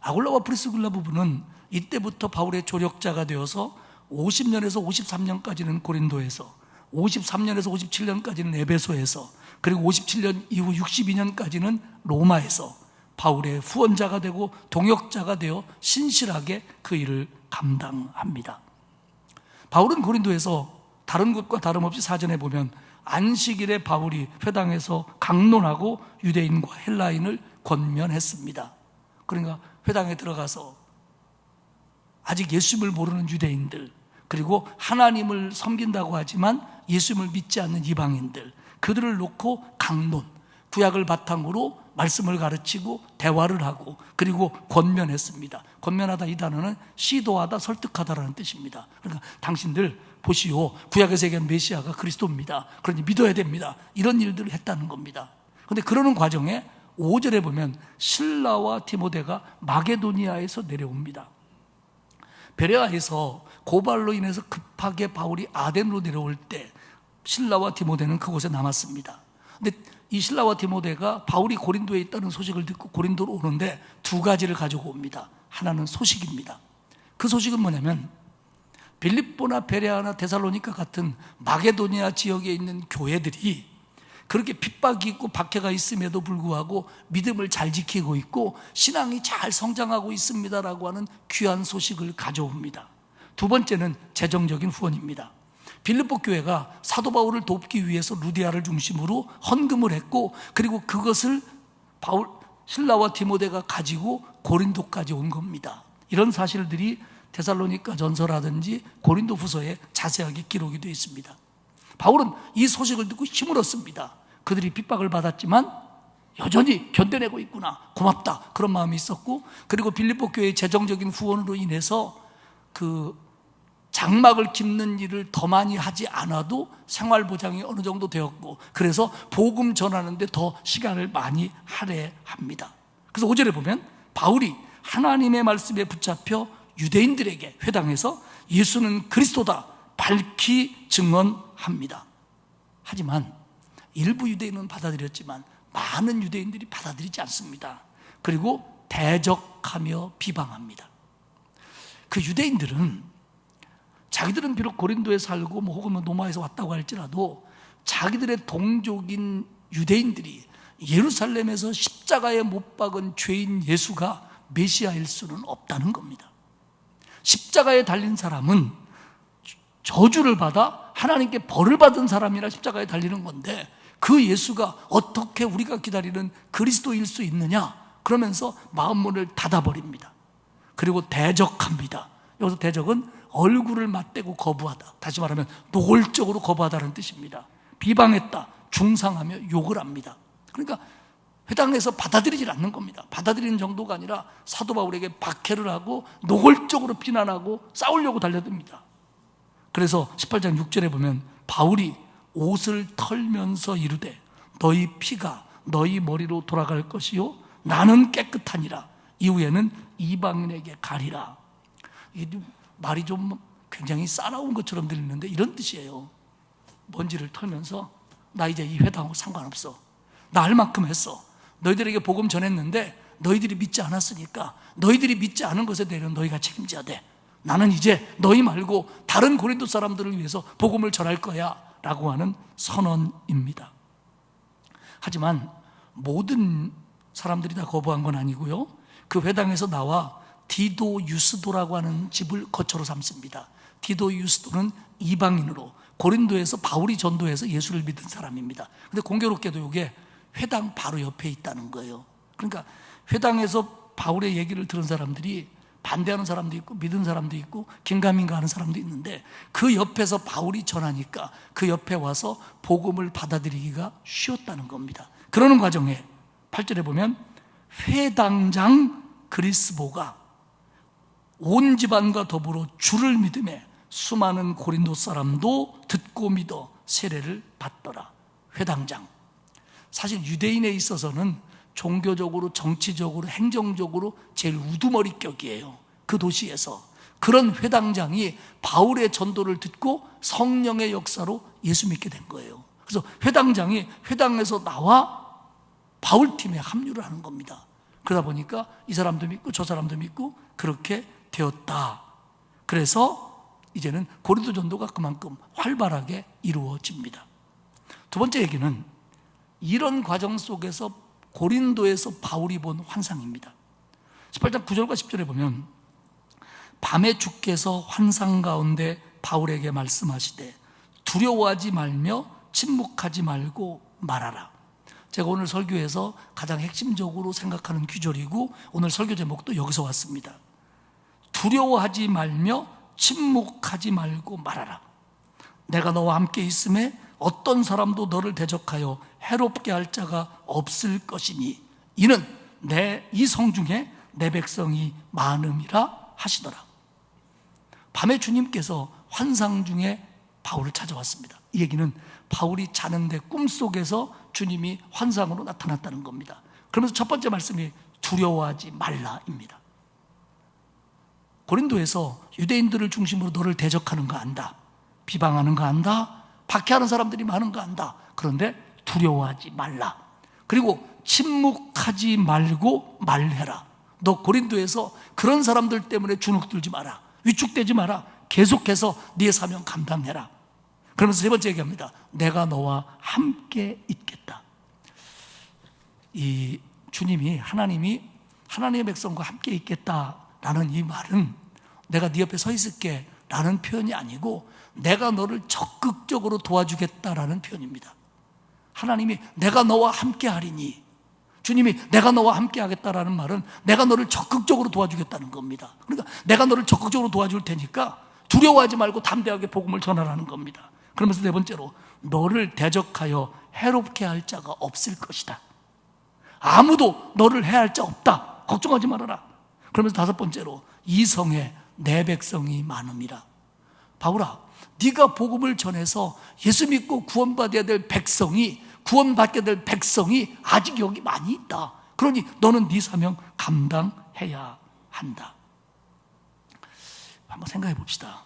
[SPEAKER 3] 아굴라와 브리스길라 부부는 이때부터 바울의 조력자가 되어서 50년에서 53년까지는 고린도에서, 53년에서 57년까지는 에베소에서, 그리고 57년 이후 62년까지는 로마에서 바울의 후원자가 되고 동역자가 되어 신실하게 그 일을 감당합니다. 바울은 고린도에서 다른 곳과 다름없이 사전에 보면 안식일에 바울이 회당에서 강론하고 유대인과 헬라인을 권면했습니다. 그러니까 회당에 들어가서 아직 예수님을 모르는 유대인들, 그리고 하나님을 섬긴다고 하지만 예수님을 믿지 않는 이방인들, 그들을 놓고 강론, 구약을 바탕으로 말씀을 가르치고 대화를 하고 그리고 권면했습니다. 권면하다, 이 단어는 시도하다, 설득하다라는 뜻입니다. 그러니까 당신들 보시오, 구약에서 얘기한 메시아가 그리스도입니다. 그러니 믿어야 됩니다. 이런 일들을 했다는 겁니다. 그런데 그러는 과정에 5절에 보면 실라와 디모데가 마게도니아에서 내려옵니다. 베레아에서 고발로 인해서 급하게 바울이 아덴으로 내려올 때 실라와 디모데는 그곳에 남았습니다. 근데 이 실라와 디모데가 바울이 고린도에 있다는 소식을 듣고 고린도로 오는데 두 가지를 가지고 옵니다. 하나는 소식입니다. 그 소식은 뭐냐면 빌립보나 베레아나 데살로니가 같은 마게도니아 지역에 있는 교회들이 그렇게 핍박이 있고 박해가 있음에도 불구하고 믿음을 잘 지키고 있고 신앙이 잘 성장하고 있습니다라고 하는 귀한 소식을 가져옵니다. 두 번째는 재정적인 후원입니다. 빌립보 교회가 사도 바울을 돕기 위해서 루디아를 중심으로 헌금을 했고, 그리고 그것을 실라와 디모데가 가지고 고린도까지 온 겁니다. 이런 사실들이 데살로니가 전서라든지 고린도 후서에 자세하게 기록이 되어 있습니다. 바울은 이 소식을 듣고 힘을 얻습니다. 그들이 핍박을 받았지만 여전히 견뎌내고 있구나, 고맙다, 그런 마음이 있었고, 그리고 빌립보 교회의 재정적인 후원으로 인해서 그 장막을 깁는 일을 더 많이 하지 않아도 생활 보장이 어느 정도 되었고, 그래서 복음 전하는데 더 시간을 많이 할애합니다. 그래서 5절에 보면 바울이 하나님의 말씀에 붙잡혀 유대인들에게 회당에서 예수는 그리스도다 밝히 증언합니다. 하지만 일부 유대인은 받아들였지만 많은 유대인들이 받아들이지 않습니다. 그리고 대적하며 비방합니다. 그 유대인들은 자기들은 비록 고린도에 살고 혹은 로마에서 왔다고 할지라도 자기들의 동족인 유대인들이 예루살렘에서 십자가에 못 박은 죄인 예수가 메시아일 수는 없다는 겁니다. 십자가에 달린 사람은 저주를 받아 하나님께 벌을 받은 사람이라 십자가에 달리는 건데, 그 예수가 어떻게 우리가 기다리는 그리스도일 수 있느냐, 그러면서 마음문을 닫아버립니다. 그리고 대적합니다. 여기서 대적은 얼굴을 맞대고 거부하다, 다시 말하면 노골적으로 거부하다는 뜻입니다. 비방했다, 중상하며 욕을 합니다. 그러니까 회당에서 받아들이질 않는 겁니다. 받아들이는 정도가 아니라 사도 바울에게 박해를 하고 노골적으로 비난하고 싸우려고 달려듭니다. 그래서 18장 6절에 보면 바울이 옷을 털면서 이르되 너희 피가 너희 머리로 돌아갈 것이요 나는 깨끗하니라. 이후에는 이방인에게 가리라. 이게 말이 좀 굉장히 싸나운 것처럼 들리는데 이런 뜻이에요. 먼지를 털면서 나 이제 이 회당하고 상관없어. 나 할 만큼 했어. 너희들에게 복음 전했는데 너희들이 믿지 않았으니까 너희들이 믿지 않은 것에 대해서 너희가 책임져야 돼. 나는 이제 너희 말고 다른 고린도 사람들을 위해서 복음을 전할 거야 라고 하는 선언입니다. 하지만 모든 사람들이 다 거부한 건 아니고요, 그 회당에서 나와 디도 유스도라고 하는 집을 거처로 삼습니다. 디도 유스도는 이방인으로 고린도에서 바울이 전도해서 예수를 믿은 사람입니다. 근데 공교롭게도 이게 회당 바로 옆에 있다는 거예요. 그러니까 회당에서 바울의 얘기를 들은 사람들이 반대하는 사람도 있고 믿은 사람도 있고 긴가민가 하는 사람도 있는데 그 옆에서 바울이 전하니까 그 옆에 와서 복음을 받아들이기가 쉬웠다는 겁니다. 그러는 과정에 8절에 보면 회당장 그리스보가 온 집안과 더불어 주를 믿음에 수많은 고린도 사람도 듣고 믿어 세례를 받더라. 회당장, 사실 유대인에 있어서는 종교적으로, 정치적으로, 행정적으로 제일 우두머리격이에요. 그 도시에서 그런 회당장이 바울의 전도를 듣고 성령의 역사로 예수 믿게 된 거예요. 그래서 회당장이 회당에서 나와 바울팀에 합류를 하는 겁니다. 그러다 보니까 이 사람도 믿고 저 사람도 믿고 그렇게 되었다. 그래서 이제는 고린도 전도가 그만큼 활발하게 이루어집니다. 두 번째 얘기는 이런 과정 속에서 고린도에서 바울이 본 환상입니다. 18장 9절과 10절에 보면 밤에 주께서 환상 가운데 바울에게 말씀하시되 두려워하지 말며 침묵하지 말고 말하라. 제가 오늘 설교에서 가장 핵심적으로 생각하는 규절이고 오늘 설교 제목도 여기서 왔습니다. 두려워하지 말며 침묵하지 말고 말하라. 내가 너와 함께 있음에 어떤 사람도 너를 대적하여 해롭게 할 자가 없을 것이니 이는 이 성중에 내 백성이 많음이라 하시더라. 밤에 주님께서 환상 중에 바울을 찾아왔습니다. 이 얘기는 바울이 자는데 꿈속에서 주님이 환상으로 나타났다는 겁니다. 그러면서 첫 번째 말씀이 두려워하지 말라입니다. 고린도에서 유대인들을 중심으로 너를 대적하는 거 안다, 비방하는 거 안다, 박해하는 사람들이 많은 거 안다. 그런데 두려워하지 말라. 그리고 침묵하지 말고 말해라. 너 고린도에서 그런 사람들 때문에 주눅들지 마라, 위축되지 마라. 계속해서 네의 사명 감당해라. 그러면서 세 번째 얘기합니다. 내가 너와 함께 있겠다. 이 주님이, 하나님이 하나님의 백성과 함께 있겠다라는 이 말은 내가 네 옆에 서 있을게 라는 표현이 아니고 내가 너를 적극적으로 도와주겠다라는 표현입니다. 하나님이 내가 너와 함께 하리니, 주님이 내가 너와 함께 하겠다라는 말은 내가 너를 적극적으로 도와주겠다는 겁니다. 그러니까 내가 너를 적극적으로 도와줄 테니까 두려워하지 말고 담대하게 복음을 전하라는 겁니다. 그러면서 네 번째로 너를 대적하여 해롭게 할 자가 없을 것이다. 아무도 너를 해할 자 없다. 걱정하지 말아라. 그러면서 다섯 번째로 이 성에 내 백성이 많음이라. 바울아, 네가 복음을 전해서 예수 믿고 구원받아야 될 백성이, 구원받게 될 백성이 아직 여기 많이 있다. 그러니 너는 네 사명 감당해야 한다. 한번 생각해 봅시다.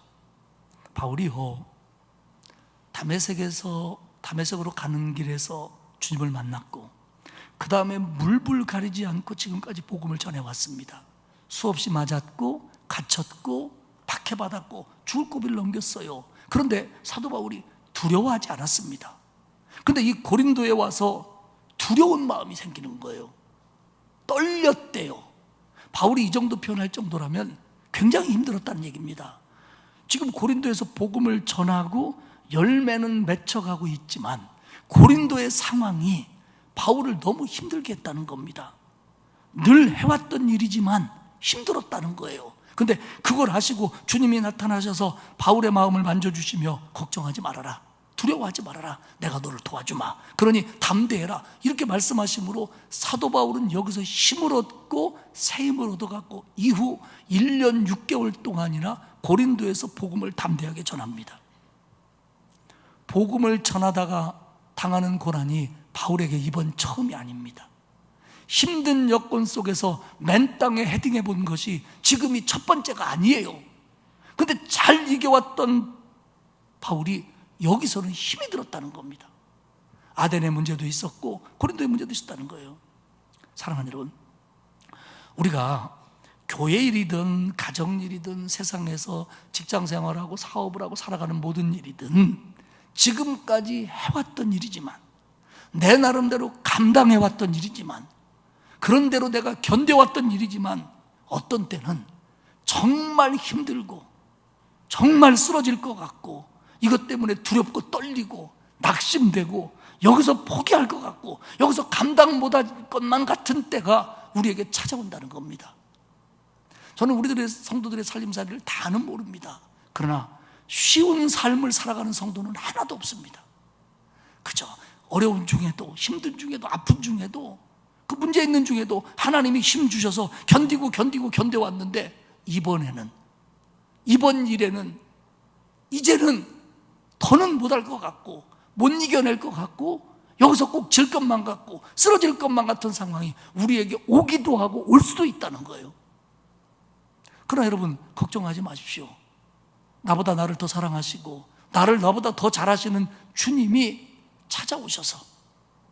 [SPEAKER 3] 바울이요, 다메섹으로 가는 길에서 주님을 만났고 그 다음에 물불 가리지 않고 지금까지 복음을 전해왔습니다. 수없이 맞았고 갇혔고 박해받았고 죽을 고비를 넘겼어요. 그런데 사도 바울이 두려워하지 않았습니다. 그런데 이 고린도에 와서 두려운 마음이 생기는 거예요. 떨렸대요. 바울이 이 정도 표현할 정도라면 굉장히 힘들었다는 얘기입니다. 지금 고린도에서 복음을 전하고 열매는 맺혀가고 있지만 고린도의 상황이 바울을 너무 힘들게 했다는 겁니다. 늘 해왔던 일이지만 힘들었다는 거예요. 근데 그걸 하시고 주님이 나타나셔서 바울의 마음을 만져주시며 걱정하지 말아라, 두려워하지 말아라, 내가 너를 도와주마, 그러니 담대해라, 이렇게 말씀하심으로 사도 바울은 여기서 힘을 얻고 새 힘을 얻어갖고 이후 1년 6개월 동안이나 고린도에서 복음을 담대하게 전합니다. 복음을 전하다가 당하는 고난이 바울에게 이번 처음이 아닙니다. 힘든 여건 속에서 맨 땅에 헤딩해 본 것이 지금이 첫 번째가 아니에요. 그런데 잘 이겨왔던 바울이 여기서는 힘이 들었다는 겁니다. 아덴의 문제도 있었고 고린도의 문제도 있었다는 거예요. 사랑하는 여러분, 우리가 교회 일이든 가정 일이든 세상에서 직장 생활하고 사업을 하고 살아가는 모든 일이든 지금까지 해왔던 일이지만, 내 나름대로 감당해왔던 일이지만, 그런대로 내가 견뎌왔던 일이지만 어떤 때는 정말 힘들고 정말 쓰러질 것 같고 이것 때문에 두렵고 떨리고 낙심되고 여기서 포기할 것 같고 여기서 감당 못할 것만 같은 때가 우리에게 찾아온다는 겁니다. 저는 우리들의 성도들의 살림살이를 다는 모릅니다. 그러나 쉬운 삶을 살아가는 성도는 하나도 없습니다. 그죠? 어려운 중에도, 힘든 중에도, 아픈 중에도, 그 문제 있는 중에도 하나님이 힘 주셔서 견디고 견뎌왔는데, 이번 일에는 이제는 더는 못할 것 같고 못 이겨낼 것 같고 여기서 꼭 질 것만 같고 쓰러질 것만 같은 상황이 우리에게 오기도 하고 올 수도 있다는 거예요. 그러나 여러분, 걱정하지 마십시오. 나보다 나를 더 사랑하시고 나를 나보다 더 잘하시는 주님이 찾아오셔서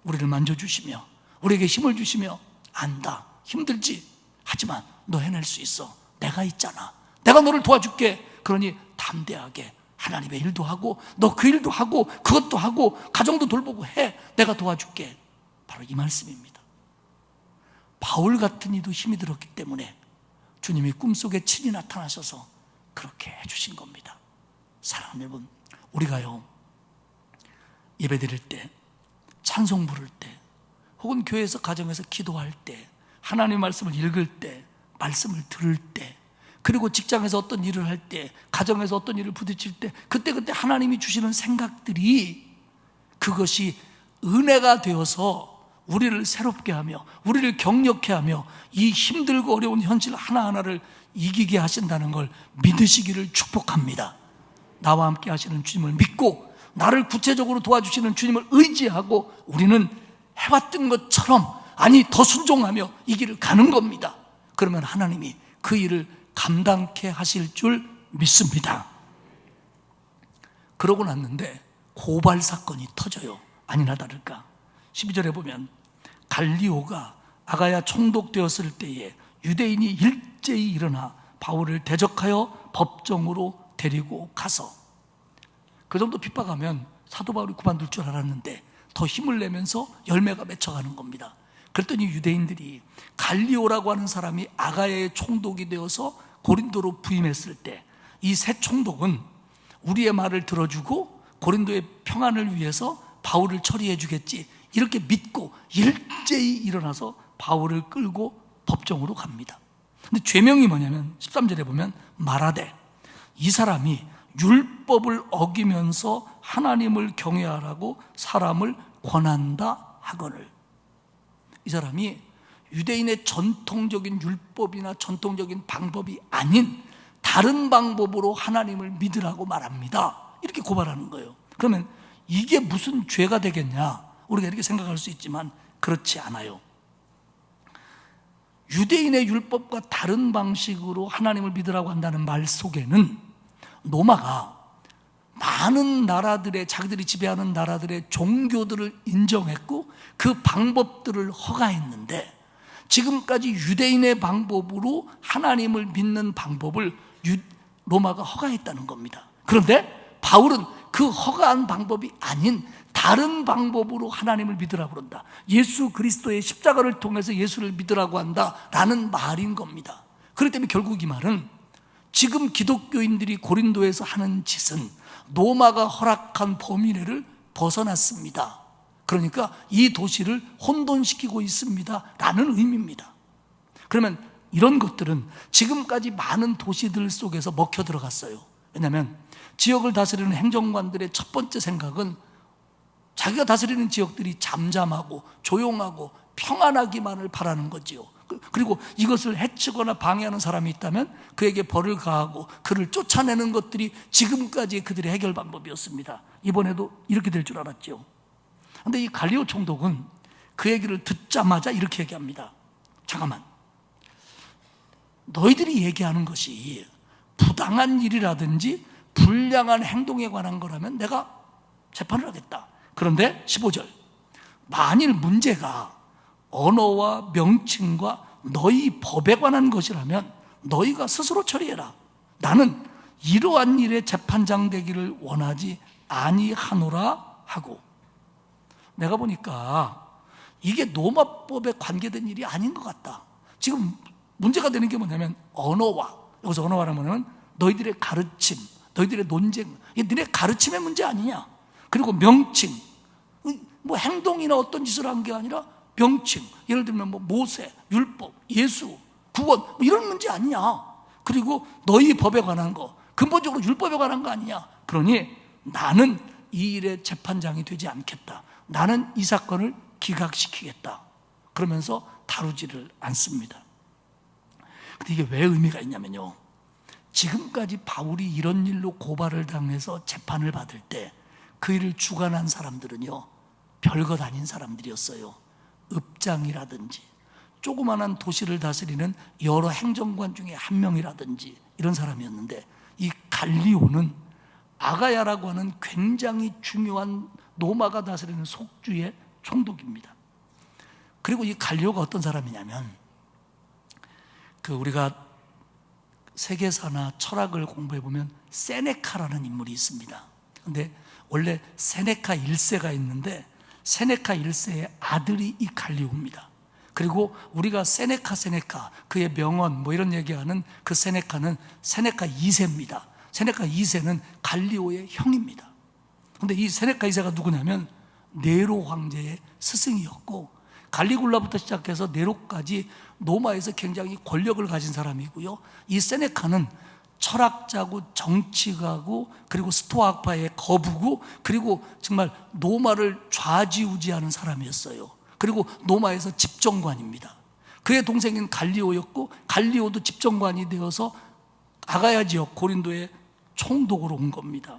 [SPEAKER 3] 우리를 만져주시며 우리에게 힘을 주시며, 안다, 힘들지, 하지만 너 해낼 수 있어, 내가 있잖아, 내가 너를 도와줄게, 그러니 담대하게 하나님의 일도 하고 너 그 일도 하고 그것도 하고 가정도 돌보고 해, 내가 도와줄게. 바로 이 말씀입니다. 바울 같은 이도 힘이 들었기 때문에 주님이 꿈속에 친히 나타나셔서 그렇게 해주신 겁니다. 사랑하는 여러분, 우리가요, 예배드릴 때, 찬송 부를 때, 혹은 교회에서 가정에서 기도할 때, 하나님의 말씀을 읽을 때, 말씀을 들을 때, 그리고 직장에서 어떤 일을 할 때, 가정에서 어떤 일을 부딪힐 때, 그때 하나님이 주시는 생각들이, 그것이 은혜가 되어서 우리를 새롭게 하며 우리를 격려케 하며 이 힘들고 어려운 현실 하나하나를 이기게 하신다는 걸 믿으시기를 축복합니다. 나와 함께 하시는 주님을 믿고 나를 구체적으로 도와주시는 주님을 의지하고 우리는 해왔던 것처럼, 아니 더 순종하며 이 길을 가는 겁니다. 그러면 하나님이 그 일을 감당케 하실 줄 믿습니다. 그러고 났는데 고발 사건이 터져요. 아니나 다를까 12절에 보면 갈리오가 아가야 총독되었을 때에 유대인이 일제히 일어나 바울을 대적하여 법정으로 데리고 가서, 그 정도 핍박하면 사도 바울이 그만둘 줄 알았는데 더 힘을 내면서 열매가 맺혀가는 겁니다. 그랬더니 유대인들이 갈리오라고 하는 사람이 아가야의 총독이 되어서 고린도로 부임했을 때 이 새 총독은 우리의 말을 들어주고 고린도의 평안을 위해서 바울을 처리해 주겠지, 이렇게 믿고 일제히 일어나서 바울을 끌고 법정으로 갑니다. 근데 죄명이 뭐냐면 13절에 보면 말하되 이 사람이 율법을 어기면서 하나님을 경외하라고 사람을 권한다 하거늘. 이 사람이 유대인의 전통적인 율법이나 전통적인 방법이 아닌 다른 방법으로 하나님을 믿으라고 말합니다. 이렇게 고발하는 거예요. 그러면 이게 무슨 죄가 되겠냐, 우리가 이렇게 생각할 수 있지만 그렇지 않아요. 유대인의 율법과 다른 방식으로 하나님을 믿으라고 한다는 말 속에는 로마가 많은 나라들의, 자기들이 지배하는 나라들의 종교들을 인정했고 그 방법들을 허가했는데, 지금까지 유대인의 방법으로 하나님을 믿는 방법을 로마가 허가했다는 겁니다. 그런데 바울은 그 허가한 방법이 아닌 다른 방법으로 하나님을 믿으라고 그런다, 예수 그리스도의 십자가를 통해서 예수를 믿으라고 한다라는 말인 겁니다. 그렇기 때문에 결국 이 말은 지금 기독교인들이 고린도에서 하는 짓은 로마가 허락한 범위 내를 벗어났습니다. 그러니까 이 도시를 혼돈시키고 있습니다 라는 의미입니다. 그러면 이런 것들은 지금까지 많은 도시들 속에서 먹혀 들어갔어요. 왜냐하면 지역을 다스리는 행정관들의 첫 번째 생각은 자기가 다스리는 지역들이 잠잠하고 조용하고 평안하기만을 바라는 거지요. 그리고 이것을 해치거나 방해하는 사람이 있다면 그에게 벌을 가하고 그를 쫓아내는 것들이 지금까지 그들의 해결 방법이었습니다. 이번에도 이렇게 될 줄 알았죠. 그런데 이 갈리오 총독은 그 얘기를 듣자마자 이렇게 얘기합니다. 잠깐만, 너희들이 얘기하는 것이 부당한 일이라든지 불량한 행동에 관한 거라면 내가 재판을 하겠다. 그런데 15절, 만일 문제가 언어와 명칭과 너희 법에 관한 것이라면 너희가 스스로 처리해라. 나는 이러한 일에 재판장 되기를 원하지 아니하노라 하고. 내가 보니까 이게 로마법에 관계된 일이 아닌 것 같다. 지금 문제가 되는 게 뭐냐면 언어와, 여기서 언어라면 너희들의 가르침, 너희들의 논쟁, 이게 너네 가르침의 문제 아니냐. 그리고 명칭, 뭐 행동이나 어떤 짓을 한 게 아니라 명칭, 예를 들면 뭐 모세, 율법, 예수, 구원, 뭐 이런 문제 아니냐. 그리고 너희 법에 관한 거, 근본적으로 율법에 관한 거 아니냐. 그러니 나는 이 일의 재판장이 되지 않겠다. 나는 이 사건을 기각시키겠다. 그러면서 다루지를 않습니다. 근데 이게 왜 의미가 있냐면요, 지금까지 바울이 이런 일로 고발을 당해서 재판을 받을 때 그 일을 주관한 사람들은요, 별것 아닌 사람들이었어요. 읍장이라든지 조그마한 도시를 다스리는 여러 행정관 중에 한 명이라든지 이런 사람이었는데, 이 갈리오는 아가야라고 하는 굉장히 중요한 로마가 다스리는 속주의 총독입니다. 그리고 이 갈리오가 어떤 사람이냐면, 우리가 세계사나 철학을 공부해 보면 세네카라는 인물이 있습니다. 근데 원래 세네카 1세가 있는데 세네카 1세의 아들이 이 갈리오입니다. 그리고 우리가 세네카 그의 명언 이런 얘기하는 그 세네카는 세네카 2세입니다. 세네카 2세는 갈리오의 형입니다. 근데 이 세네카 2세가 누구냐면 네로 황제의 스승이었고, 갈리굴라부터 시작해서 네로까지 로마에서 굉장히 권력을 가진 사람이고요. 이 세네카는 철학자고 정치가고 그리고 스토아 학파의 거부고, 그리고 정말 로마를 좌지우지하는 사람이었어요. 그리고 로마에서 집정관입니다. 그의 동생인 갈리오였고, 갈리오도 집정관이 되어서 아가야 지역 고린도의 총독으로 온 겁니다.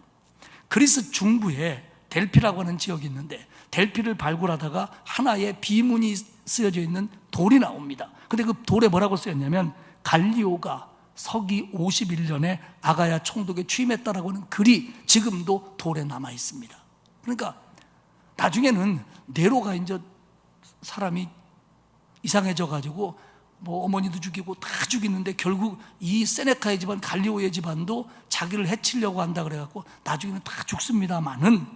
[SPEAKER 3] 그리스 중부에 델피라고 하는 지역이 있는데, 델피를 발굴하다가 하나의 비문이 쓰여져 있는 돌이 나옵니다. 근데 그 돌에 뭐라고 쓰였냐면, 갈리오가 서기 51년에 아가야 총독에 취임했다라고 하는 글이 지금도 돌에 남아 있습니다. 그러니까 나중에는 네로가 이제 사람이 이상해져 가지고 어머니도 죽이고 다 죽이는데, 결국 이 세네카의 집안, 갈리오의 집안도 자기를 해치려고 한다 그래갖고 나중에는 다 죽습니다만은,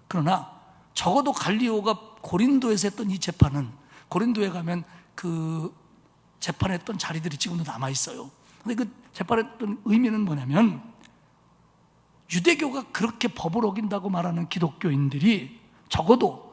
[SPEAKER 3] 그러나 적어도 갈리오가 고린도에서 했던 이 재판은, 고린도에 가면 그 재판했던 자리들이 지금도 남아 있어요. 근데 그 재판했던 의미는 뭐냐면, 유대교가 그렇게 법을 어긴다고 말하는 기독교인들이, 적어도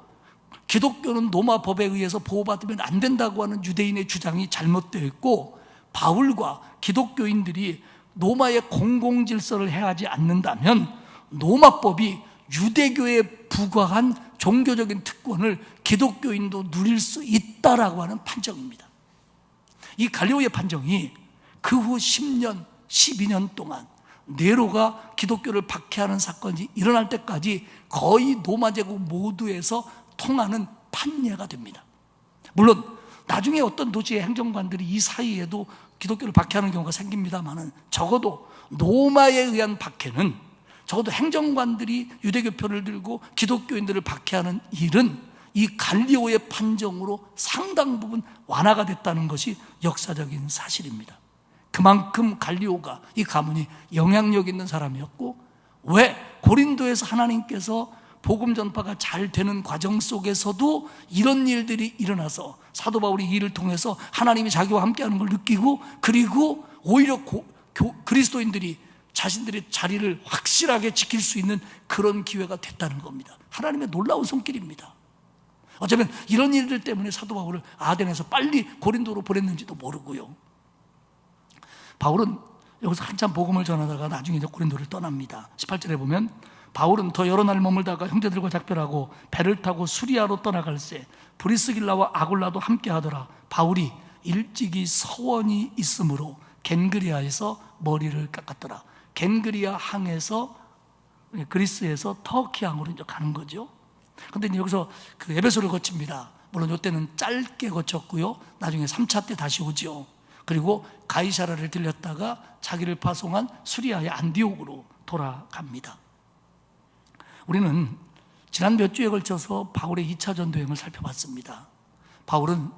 [SPEAKER 3] 기독교는 로마 법에 의해서 보호받으면 안 된다고 하는 유대인의 주장이 잘못되어 있고, 바울과 기독교인들이 로마의 공공질서를 해하지 않는다면 로마법이 유대교에 부과한 종교적인 특권을 기독교인도 누릴 수 있다라고 하는 판정입니다. 이 갈리오의 판정이 그 후 10년, 12년 동안 네로가 기독교를 박해하는 사건이 일어날 때까지 거의 로마 제국 모두에서 통하는 판례가 됩니다. 물론 나중에 어떤 도시의 행정관들이 이 사이에도 기독교를 박해하는 경우가 생깁니다만은, 적어도 로마에 의한 박해는, 적어도 행정관들이 유대교표를 들고 기독교인들을 박해하는 일은 이 갈리오의 판정으로 상당 부분 완화가 됐다는 것이 역사적인 사실입니다. 그만큼 갈리오가, 이 가문이 영향력 있는 사람이었고, 왜 고린도에서 하나님께서 복음 전파가 잘 되는 과정 속에서도 이런 일들이 일어나서 사도 바울이 이 일을 통해서 하나님이 자기와 함께하는 걸 느끼고, 그리고 오히려 그리스도인들이 자신들의 자리를 확실하게 지킬 수 있는 그런 기회가 됐다는 겁니다. 하나님의 놀라운 손길입니다. 어쩌면 이런 일들 때문에 사도 바울을 아덴에서 빨리 고린도로 보냈는지도 모르고요. 바울은 여기서 한참 복음을 전하다가 나중에 이제 고린도를 떠납니다. 18절에 보면, 바울은 더 여러 날 머물다가 형제들과 작별하고 배를 타고 수리아로 떠나갈새 브리스길라와 아굴라도 함께 하더라. 바울이 일찍이 서원이 있으므로 겐그리아에서 머리를 깎았더라. 겐그리아 항에서, 그리스에서 터키 항으로 이제 가는 거죠. 근데 여기서 그 에베소를 거칩니다. 물론 이때는 짧게 거쳤고요, 나중에 3차 때 다시 오죠. 그리고 가이사라를 들렸다가 자기를 파송한 수리아의 안디옥으로 돌아갑니다. 우리는 지난 몇 주에 걸쳐서 바울의 2차 전도여행을 살펴봤습니다. 바울은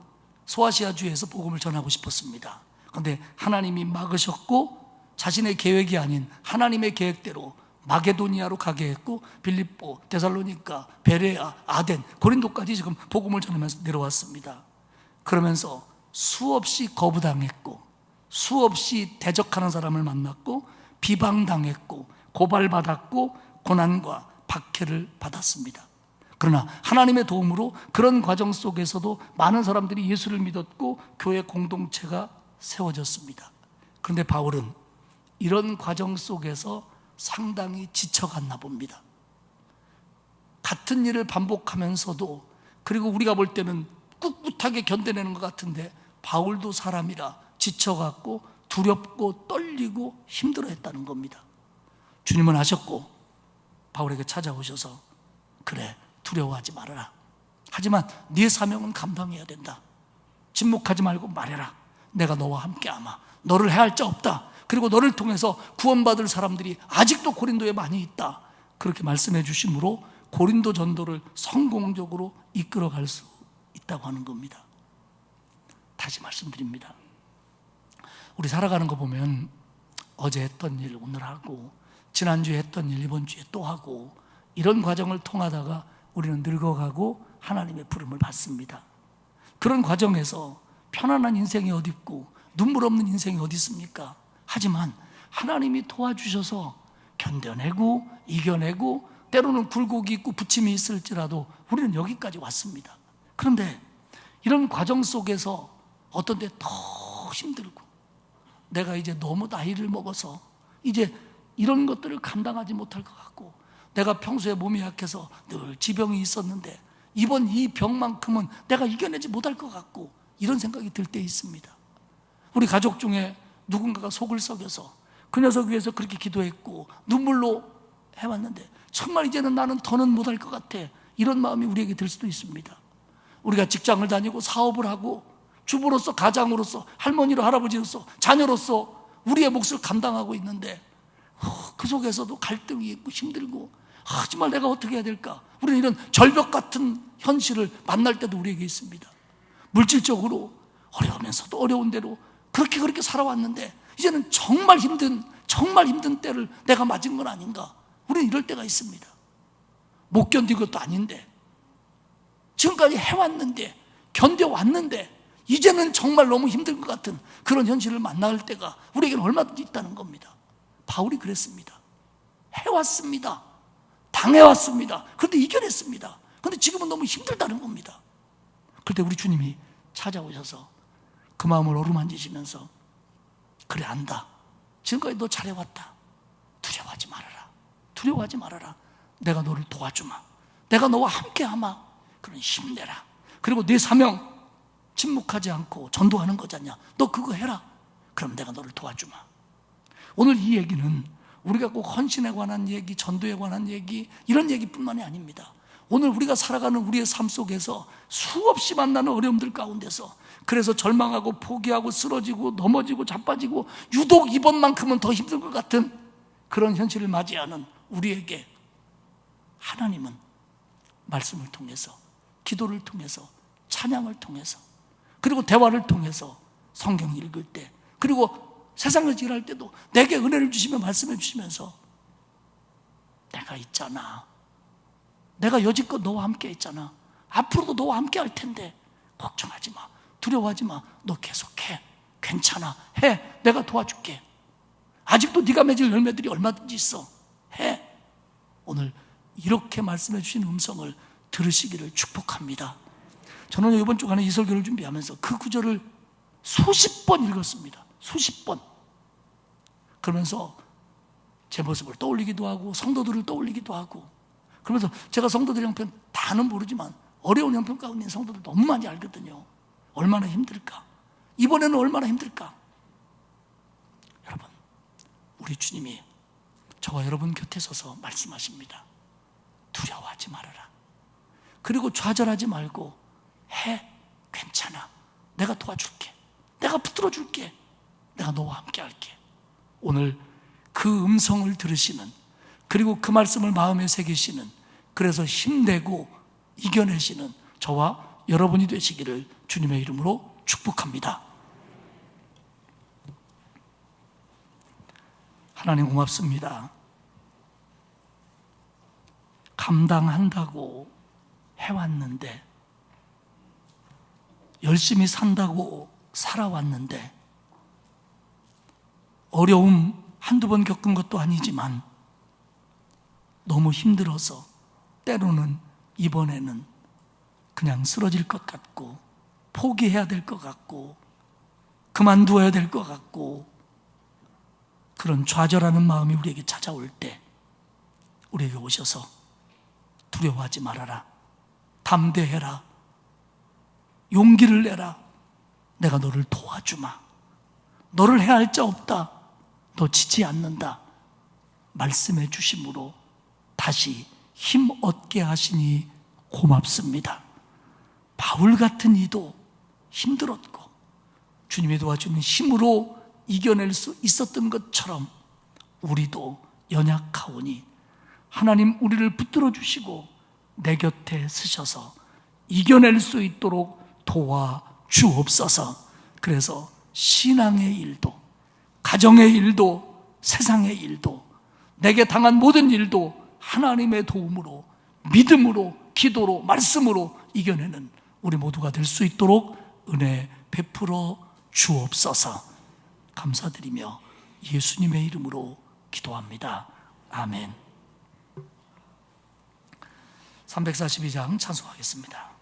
[SPEAKER 3] 소아시아주에서 복음을 전하고 싶었습니다. 그런데 하나님이 막으셨고, 자신의 계획이 아닌 하나님의 계획대로 마게도니아로 가게 했고, 빌립보, 데살로니가, 베레아, 아덴, 고린도까지 지금 복음을 전하면서 내려왔습니다. 그러면서 수없이 거부당했고, 수없이 대적하는 사람을 만났고, 비방당했고, 고발받았고, 고난과 박해를 받았습니다. 그러나 하나님의 도움으로 그런 과정 속에서도 많은 사람들이 예수를 믿었고 교회 공동체가 세워졌습니다. 그런데 바울은 이런 과정 속에서 상당히 지쳐갔나 봅니다. 같은 일을 반복하면서도, 그리고 우리가 볼 때는 꿋꿋하게 견뎌내는 것 같은데 바울도 사람이라 지쳐갔고 두렵고 떨리고 힘들어했다는 겁니다. 주님은 아셨고 바울에게 찾아오셔서 그래, 두려워하지 말아라. 하지만 네 사명은 감당해야 된다. 침묵하지 말고 말해라. 내가 너와 함께하마. 너를 해할 자 없다. 그리고 너를 통해서 구원받을 사람들이 아직도 고린도에 많이 있다. 그렇게 말씀해 주심으로 고린도 전도를 성공적으로 이끌어갈 수 있다고 하는 겁니다. 다시 말씀드립니다. 우리 살아가는 거 보면 어제 했던 일 오늘 하고, 지난주에 했던 일 이번 주에 또 하고, 이런 과정을 통하다가 우리는 늙어가고 하나님의 부름을 받습니다. 그런 과정에서 편안한 인생이 어디 있고 눈물 없는 인생이 어디 있습니까? 하지만 하나님이 도와주셔서 견뎌내고 이겨내고 때로는 굴곡이 있고 부침이 있을지라도 우리는 여기까지 왔습니다. 그런데 이런 과정 속에서 어떤 때 더 힘들고, 내가 이제 너무 나이를 먹어서 이제 이런 것들을 감당하지 못할 것 같고, 내가 평소에 몸이 약해서 늘 지병이 있었는데 이번 이 병만큼은 내가 이겨내지 못할 것 같고, 이런 생각이 들 때 있습니다. 우리 가족 중에 누군가가 속을 썩여서 그 녀석 위해서 그렇게 기도했고 눈물로 해왔는데 정말 이제는 나는 더는 못할 것 같아, 이런 마음이 우리에게 들 수도 있습니다. 우리가 직장을 다니고 사업을 하고 주부로서, 가장으로서, 할머니로, 할아버지로서, 자녀로서 우리의 몫을 감당하고 있는데 그 속에서도 갈등이 있고 힘들고, 정말 내가 어떻게 해야 될까? 우리는 이런 절벽 같은 현실을 만날 때도 우리에게 있습니다. 물질적으로 어려우면서도 어려운 대로 그렇게 살아왔는데 이제는 정말 힘든 때를 내가 맞은 건 아닌가? 우리는 이럴 때가 있습니다. 못 견딘 것도 아닌데, 지금까지 해왔는데, 견뎌왔는데 이제는 정말 너무 힘든 것 같은 그런 현실을 만날 때가 우리에게는 얼마든지 있다는 겁니다. 바울이 그랬습니다. 해왔습니다. 당해왔습니다. 그런데 이겨냈습니다. 그런데 지금은 너무 힘들다는 겁니다. 그때 우리 주님이 찾아오셔서 그 마음을 어루만지시면서 그래, 안다. 지금까지 너 잘해왔다. 두려워하지 말아라. 두려워하지 말아라. 내가 너를 도와주마. 내가 너와 함께하마. 그런 힘내라. 그리고 네 사명 침묵하지 않고 전도하는 거잖냐. 너 그거 해라. 그럼 내가 너를 도와주마. 오늘 이 얘기는 우리가 꼭 헌신에 관한 얘기, 전도에 관한 얘기, 이런 얘기뿐만이 아닙니다. 오늘 우리가 살아가는 우리의 삶 속에서 수없이 만나는 어려움들 가운데서, 그래서 절망하고 포기하고 쓰러지고 넘어지고 자빠지고 유독 이번만큼은 더 힘든 것 같은 그런 현실을 맞이하는 우리에게 하나님은 말씀을 통해서, 기도를 통해서, 찬양을 통해서, 그리고 대화를 통해서, 성경 읽을 때, 그리고 세상을 일할 때도 내게 은혜를 주시며 말씀해 주시면서 내가 있잖아. 내가 여지껏 너와 함께 있잖아. 앞으로도 너와 함께 할 텐데 걱정하지 마. 두려워하지 마. 너 계속해. 괜찮아. 해. 내가 도와줄게. 아직도 네가 맺을 열매들이 얼마든지 있어. 해. 오늘 이렇게 말씀해 주신 음성을 들으시기를 축복합니다. 저는 이번 주간에 이 설교를 준비하면서 그 구절을 수십 번 읽었습니다. 수십 번. 그러면서 제 모습을 떠올리기도 하고 성도들을 떠올리기도 하고, 그러면서 제가 성도들 형편 다는 모르지만 어려운 형편 가운데 있는 성도들 너무 많이 알거든요. 얼마나 힘들까? 이번에는 얼마나 힘들까? 여러분, 우리 주님이 저와 여러분 곁에 서서 말씀하십니다. 두려워하지 말아라. 그리고 좌절하지 말고 해. 괜찮아. 내가 도와줄게. 내가 붙들어줄게. 내가 너와 함께 할게. 오늘 그 음성을 들으시는, 그리고 그 말씀을 마음에 새기시는, 그래서 힘내고 이겨내시는 저와 여러분이 되시기를 주님의 이름으로 축복합니다. 하나님 고맙습니다. 감당한다고 해왔는데, 열심히 산다고 살아왔는데, 어려움 한두 번 겪은 것도 아니지만 너무 힘들어서 때로는 이번에는 그냥 쓰러질 것 같고, 포기해야 될 것 같고, 그만두어야 될 것 같고, 그런 좌절하는 마음이 우리에게 찾아올 때 우리에게 오셔서 두려워하지 말아라, 담대해라, 용기를 내라, 내가 너를 도와주마, 너를 해할 자 없다, 너 지지 않는다 말씀해 주심으로 다시 힘 얻게 하시니 고맙습니다. 바울 같은 이도 힘들었고 주님이 도와주는 힘으로 이겨낼 수 있었던 것처럼 우리도 연약하오니 하나님 우리를 붙들어 주시고 내 곁에 서셔서 이겨낼 수 있도록 도와주옵소서. 그래서 신앙의 일도, 가정의 일도, 세상의 일도, 내게 당한 모든 일도 하나님의 도움으로, 믿음으로, 기도로, 말씀으로 이겨내는 우리 모두가 될 수 있도록 은혜 베풀어 주옵소서. 감사드리며 예수님의 이름으로 기도합니다. 아멘. 342장 찬송하겠습니다.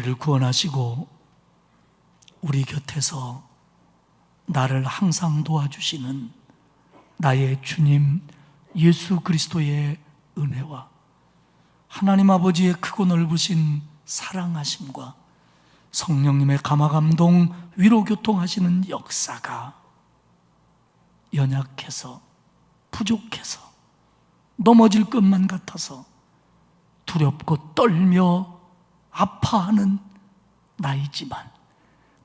[SPEAKER 3] 우리를 구원하시고 우리 곁에서 나를 항상 도와주시는 나의 주님 예수 그리스도의 은혜와 하나님 아버지의 크고 넓으신 사랑하심과 성령님의 감화감동 위로교통하시는 역사가 연약해서 부족해서 넘어질 것만 같아서 두렵고 떨며 아파하는 나이지만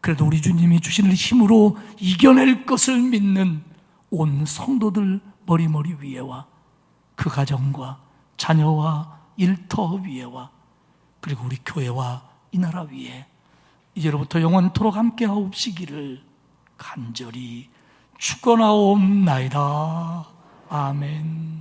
[SPEAKER 3] 그래도 우리 주님이 주시는 힘으로 이겨낼 것을 믿는 온 성도들 머리머리 위에와 그 가정과 자녀와 일터 위에와 그리고 우리 교회와 이 나라 위에 이제로부터 영원토록 함께하옵시기를 간절히 축원하옵나이다. 아멘.